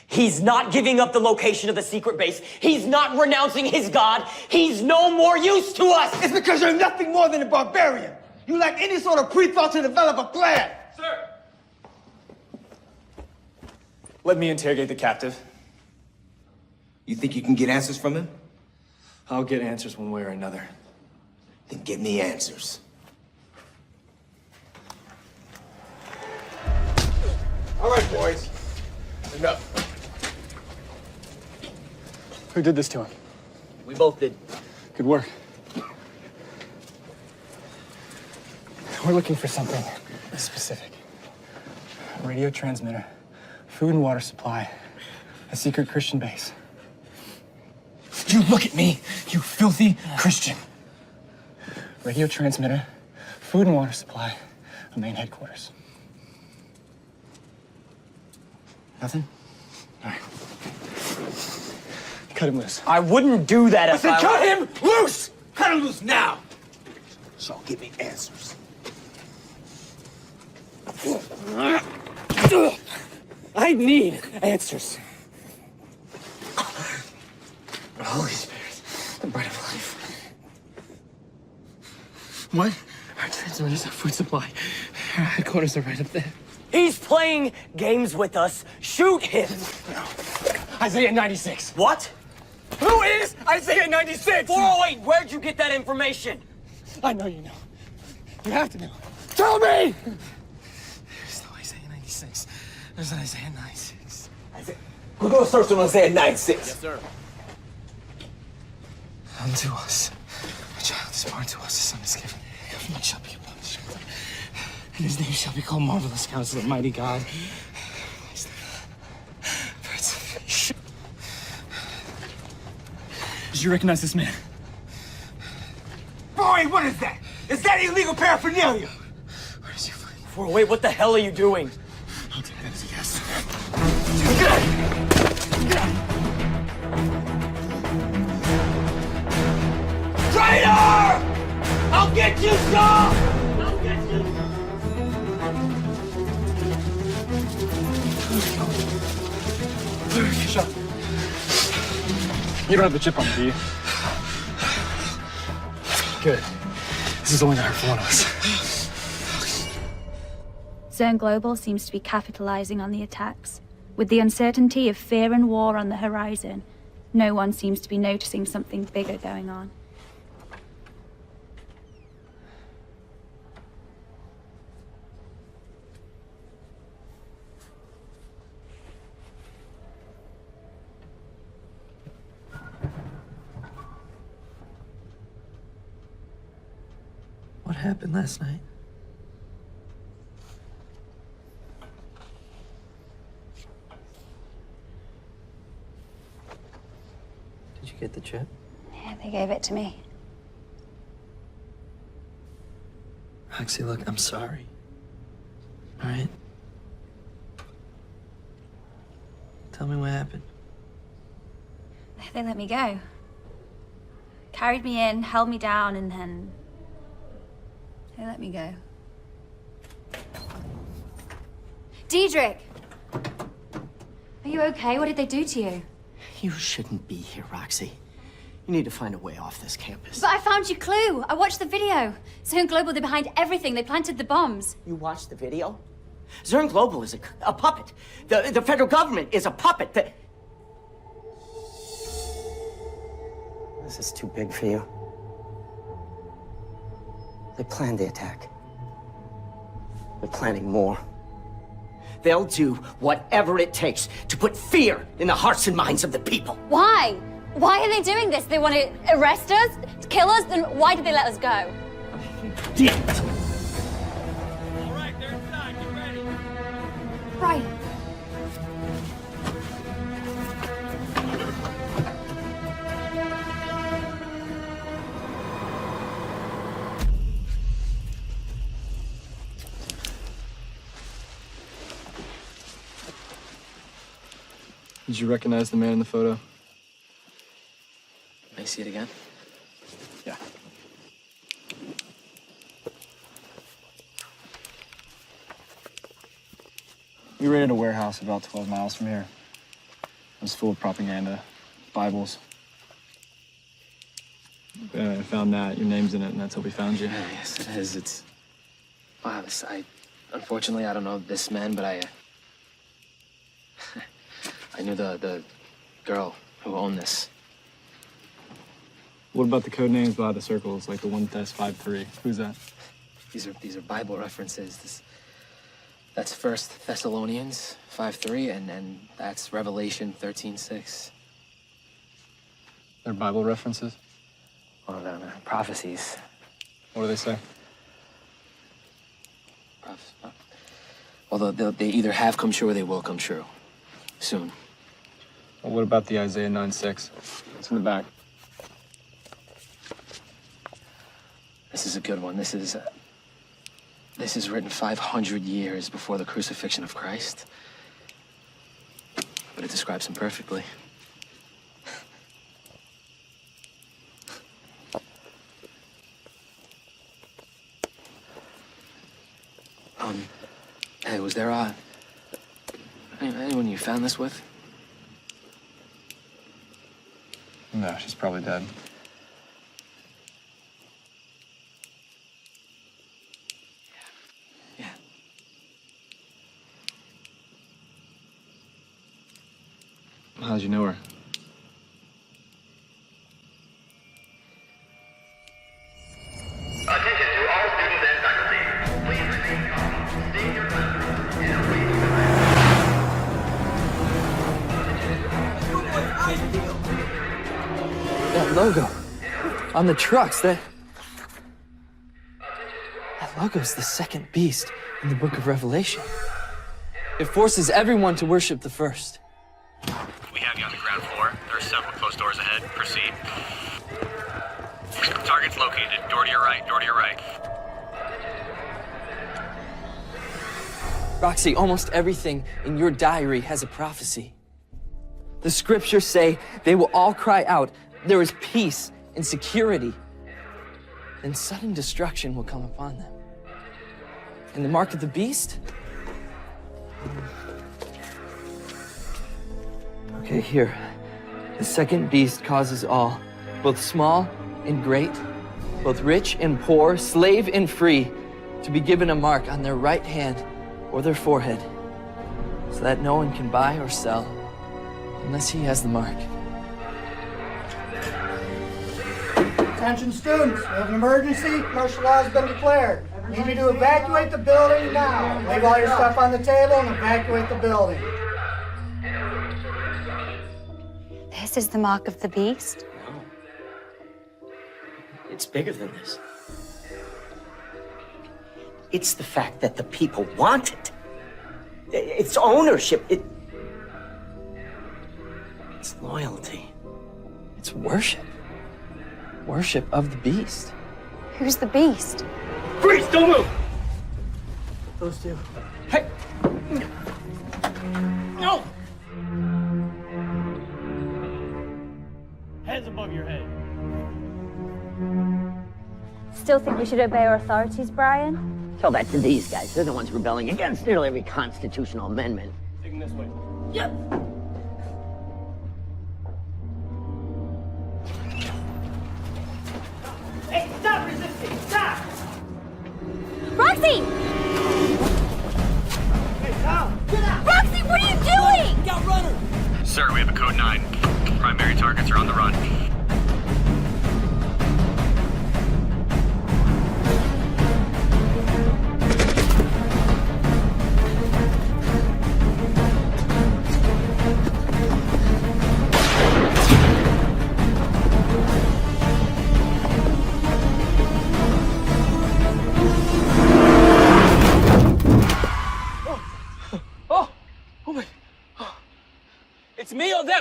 He's not giving up the location of the secret base. He's not renouncing his god. He's no more use to us. It's because you're nothing more than a barbarian. You lack any sort of pre-thought to develop a plan. Sir! Let me interrogate the captive. You think you can get answers from him? I'll get answers one way or another. Then give me answers. All right, boys. Enough. Who did this to him? We both did. Good work. We're looking for something specific. A radio transmitter, food and water supply, a secret Christian base. You look at me, you filthy Christian. Radio transmitter, food and water supply, a main headquarters. Nothing? All right. Cut him loose. I wouldn't do that if I cut him loose! Cut him loose now! So give me answers. I need answers. The Holy Spirit, the bread of life. What? Our transmitters, our food supply. Our headquarters are right up there. He's playing games with us. Shoot him. Isaiah 96. What? Who is Isaiah 96? 408, where'd you get that information? I know you know. You have to know. Tell me! There's no Isaiah 96. There's an Isaiah 96. We're gonna search on Isaiah 96. Yes, sir. Unto us, a child is born to us, a son is given. The government shall be upon his shoulder, and his name shall be called Marvelous Counselor, Mighty God. Did you recognize this man? Boy, what is that? Is that illegal paraphernalia? Where does he find? 408, what the hell are you doing? I'll take that as a yes. Traitor! I'll get you, son! I'll get you! Shut up. You don't have the chip on me, do you? Good. This is only gonna hurt for one of us. Zern Global seems to be capitalizing on the attacks. With the uncertainty of fear and war on the horizon, no one seems to be noticing something bigger going on. What happened last night? Did you get the chip? Yeah, they gave it to me. Roxy, look, I'm sorry. All right? Tell me what happened. They let me go. Carried me in, held me down, and then they let me go. Diedrich! Are you okay? What did they do to you? You shouldn't be here, Roxy. You need to find a way off this campus. But I found your clue. I watched the video. Zern Global, they're behind everything. They planted the bombs. You watched the video? Zern Global is a puppet. The federal government is a puppet. This is too big for you. They planned the attack. They're planning more. They'll do whatever it takes to put fear in the hearts and minds of the people. Why? Why are they doing this? They want to arrest us? Kill us? Then why did they let us go? Did. All right, they're inside. Get ready. Brian. Did you recognize the man in the photo? May I see it again? Yeah. We raided a warehouse about 12 miles from here. It was full of propaganda, Bibles. I found that. Your name's in it, and that's how we found you. Yeah, yes, it is. It's... Wow, unfortunately, I don't know this man, but I knew the girl who owned this. What about the code names by the circles, like the 1-53? Who's that? These are Bible references. That's 1 Thessalonians 5:3, and that's Revelation 13:6. They're Bible references? Oh, no, prophecies. What do they say? Well, they either have come true or they will come true. Soon. Well, what about the Isaiah 9:6? It's in the back. This is a good one. This is written 500 years before the crucifixion of Christ. But it describes him perfectly. Hey, was there anyone you found this with? No, she's probably dead. Yeah. How'd you know her? Attention to all students and faculty. Please remain calm. Stay in your classrooms and await That logo on the trucks, that logo's the second beast in the book of Revelation. It forces everyone to worship the first. We have you on the ground floor. There are several closed doors ahead. Proceed. Target's located. Door to your right. Door to your right. Roxy, almost everything in your diary has a prophecy. The scriptures say they will all cry out, there is peace and security. Then sudden destruction will come upon them. And the mark of the beast? Okay, here. The second beast causes all, both small and great, both rich and poor, slave and free, to be given a mark on their right hand or their forehead, so that no one can buy or sell unless he has the mark. Attention students, we have an emergency. Martial law has been declared. We need you to evacuate the building now. Leave all your stuff on the table and evacuate the building. This is the mark of the beast? It's bigger than this. It's the fact that the people want it. It's ownership. It's loyalty. It's worship. Worship of the beast. Who's the beast? Freeze! Don't move! Those two. Hey! No! Hands above your head. Still think we should obey our authorities, Brian? Tell that to these guys. They're the ones rebelling against nearly every constitutional amendment. Take him this way. Yep. Hey, stop resisting! Stop! Roxy! Hey, Tom! Get out! Roxy, what are you doing? Get out, runner! Sir, we have a code 9. Primary targets are on the run.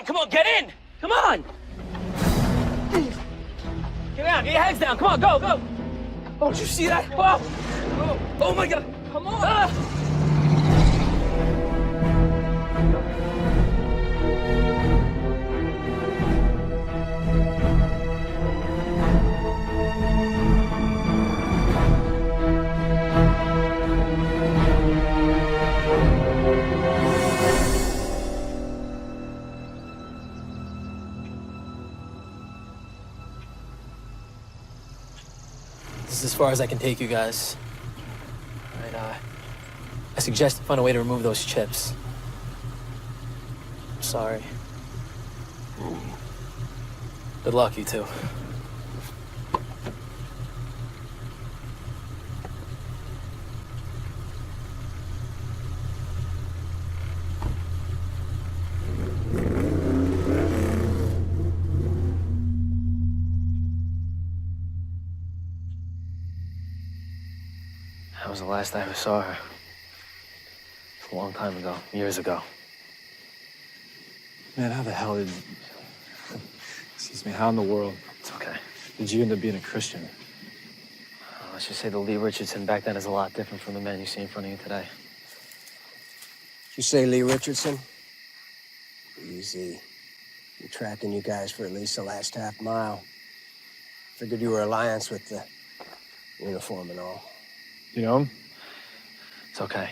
down. Come on, get in. Come on. Get down. Get your heads down. Come on, go, go. Oh, did you see that? Oh my God. Come on. This is as far as I can take you guys. All right, I suggest you find a way to remove those chips. I'm sorry. Good luck, you two. That was the last I ever saw her. It's a long time ago, years ago. Man, how the hell did... Excuse me, how in the world... It's okay. Did you end up being a Christian? Let's just say the Lee Richardson back then is a lot different from the man you see in front of you today. You say Lee Richardson? Easy. Been tracking you guys for at least the last half mile. Figured you were alliance with the uniform and all. You know him? It's okay.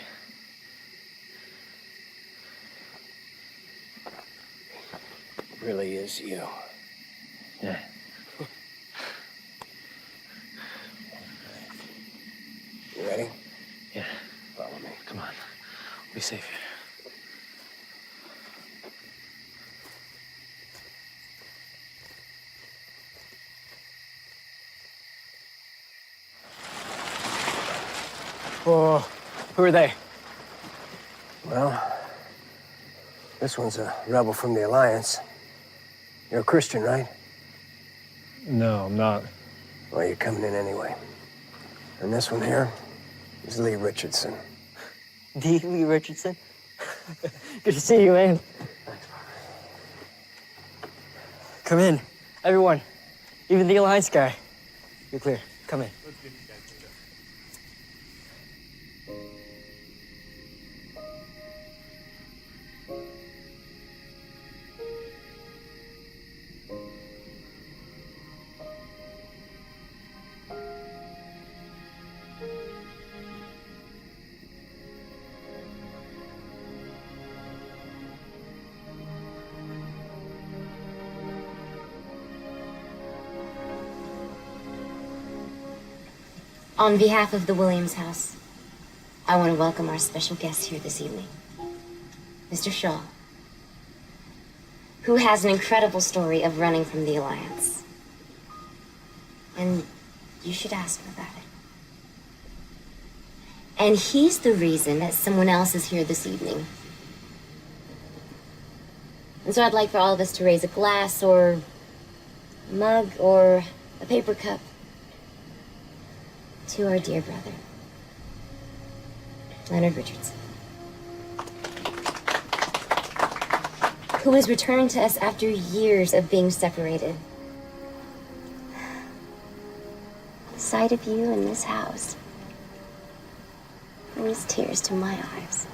Really is you. Yeah. You ready? Yeah. Follow me. Come on. We'll be safe here. Oh, who are they? Well, this one's a rebel from the Alliance. You're a Christian, right? No, I'm not. Well, you're coming in anyway. And this one here is Lee Richardson. D. Lee Richardson? Good to see you, man. Come in, everyone. Even the Alliance guy. You're clear. Come in. On behalf of the Williams House, I want to welcome our special guest here this evening, Mr. Shaw, who has an incredible story of running from the Alliance. And you should ask him about it. And he's the reason that someone else is here this evening. And so I'd like for all of us to raise a glass or a mug or a paper cup to our dear brother, Leonard Richardson, who has returned to us after years of being separated. The sight of you in this house brings tears to my eyes.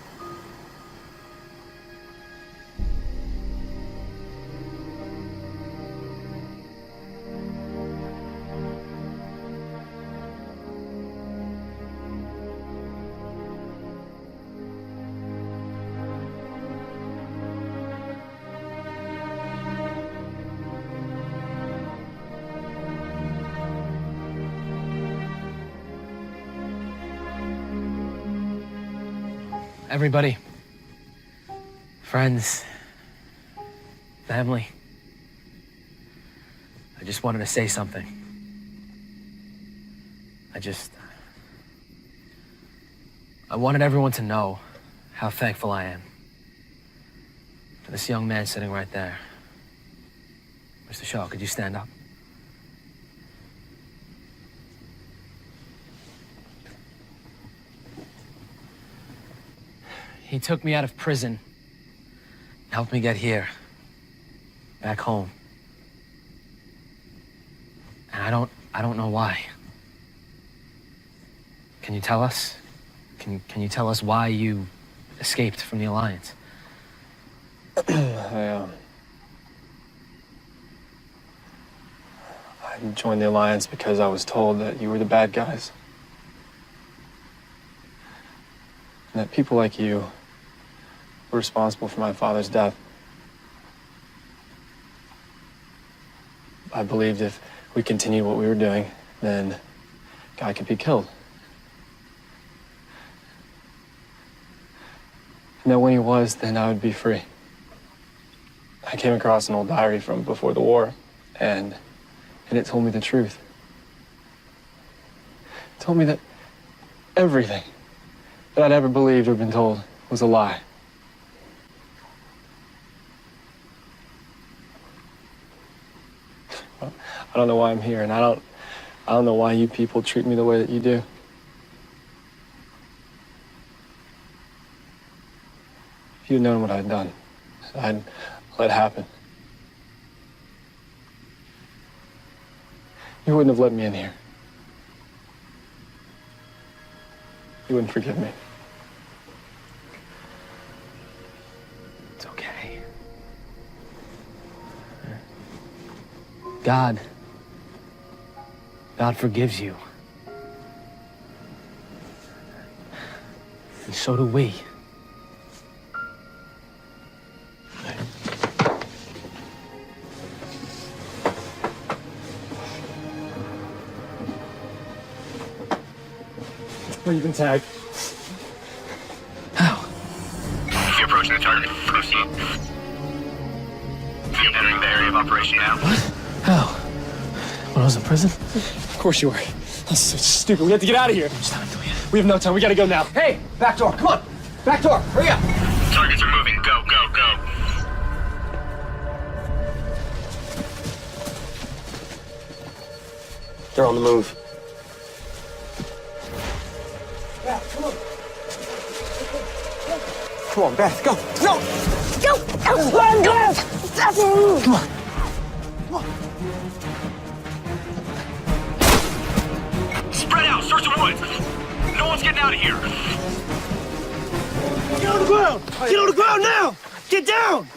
Everybody, friends, family, I just wanted to say something. I wanted everyone to know how thankful I am for this young man sitting right there. Mr. Shaw, could you stand up? He took me out of prison, helped me get here. back home. And I don't know why. Can you tell us? Can you tell us why you escaped from the Alliance? I joined the Alliance because I was told that you were the bad guys. And that people like you were responsible for my father's death. I believed if we continued what we were doing, then Guy could be killed. And that when he was, then I would be free. I came across an old diary from before the war, and it told me the truth. It told me that everything that I'd ever believed or been told was a lie. Well, I don't know why I'm here, and I don't know why you people treat me the way that you do. If you'd known what I'd done, I'd let it happen. You wouldn't have let me in here. You wouldn't forgive me. It's okay. God forgives you. And so do we. Oh, you've been tagged. You're approaching the target. Proceed. You're entering the area of operation now. How? When I was in prison? Of course you were. That's so stupid. We have to get out of here. We have no time. We gotta go now. Hey, back door, come on. Back door, hurry up. Targets are moving. Go, go, go. They're on the move. Come on, Beth, go. No! Go! Go! Come on. Spread out. Search the woods. No one's getting out of here. Get on the ground! Get on the ground now! Get down!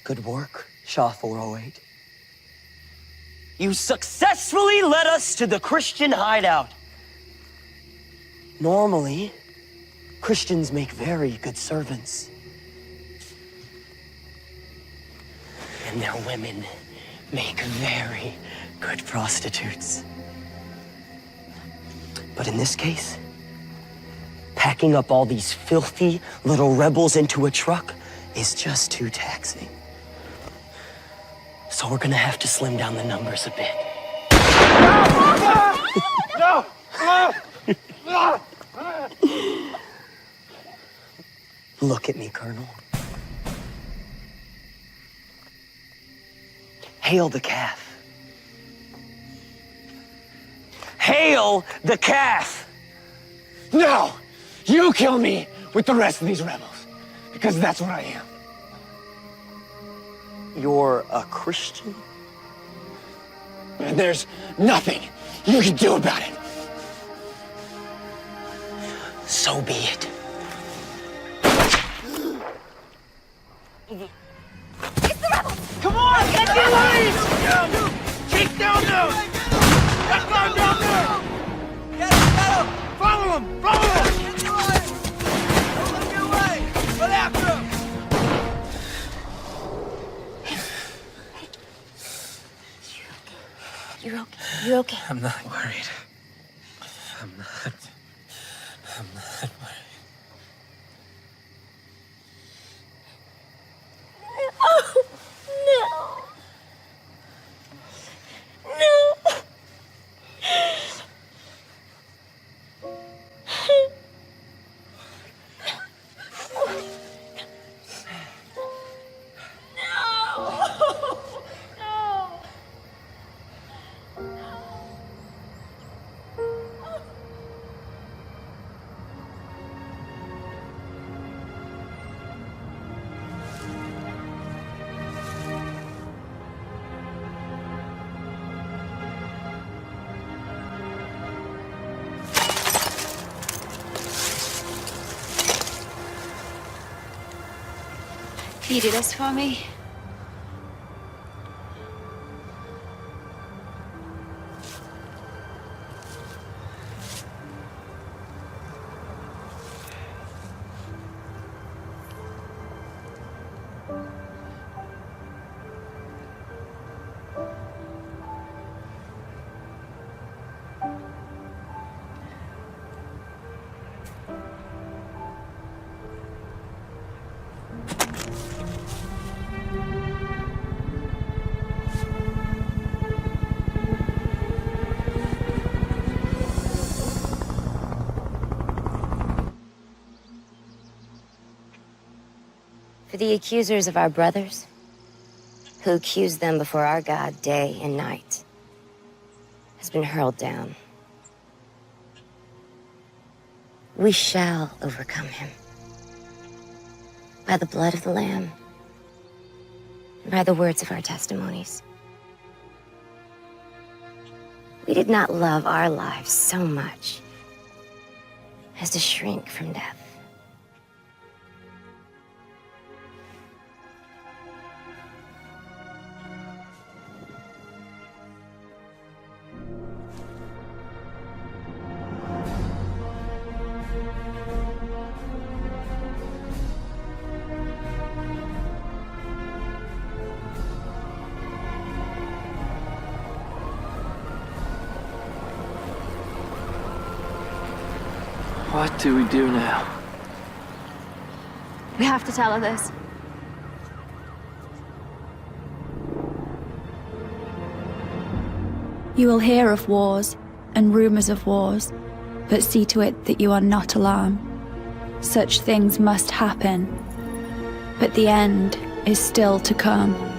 Good work, Shaw 408. You successfully led us to the Christian hideout. Normally, Christians make very good servants. And their women make very good prostitutes. But in this case, packing up all these filthy little rebels into a truck is just too taxing. So we're gonna have to slim down the numbers a bit. No! Look at me, Colonel. Hail the calf. Hail the calf! No! You kill me with the rest of these rebels, because that's what I am. You're a Christian? And there's nothing you can do about it. So be it. Come on! Get down! Take down now! That guy down there! Get him! Follow him! Follow him! Get away! Don't let him get away! Run after him! You're okay. You're okay. I'm not worried. I'm not worried. Oh, no. No. You do this for me? For the accusers of our brothers, who accuse them before our God day and night, has been hurled down. We shall overcome him. By the blood of the Lamb, and by the words of our testimonies. We did not love our lives so much as to shrink from death. What do we do now? We have to tell her this. You will hear of wars and rumors of wars, but see to it that you are not alarmed. Such things must happen, but the end is still to come.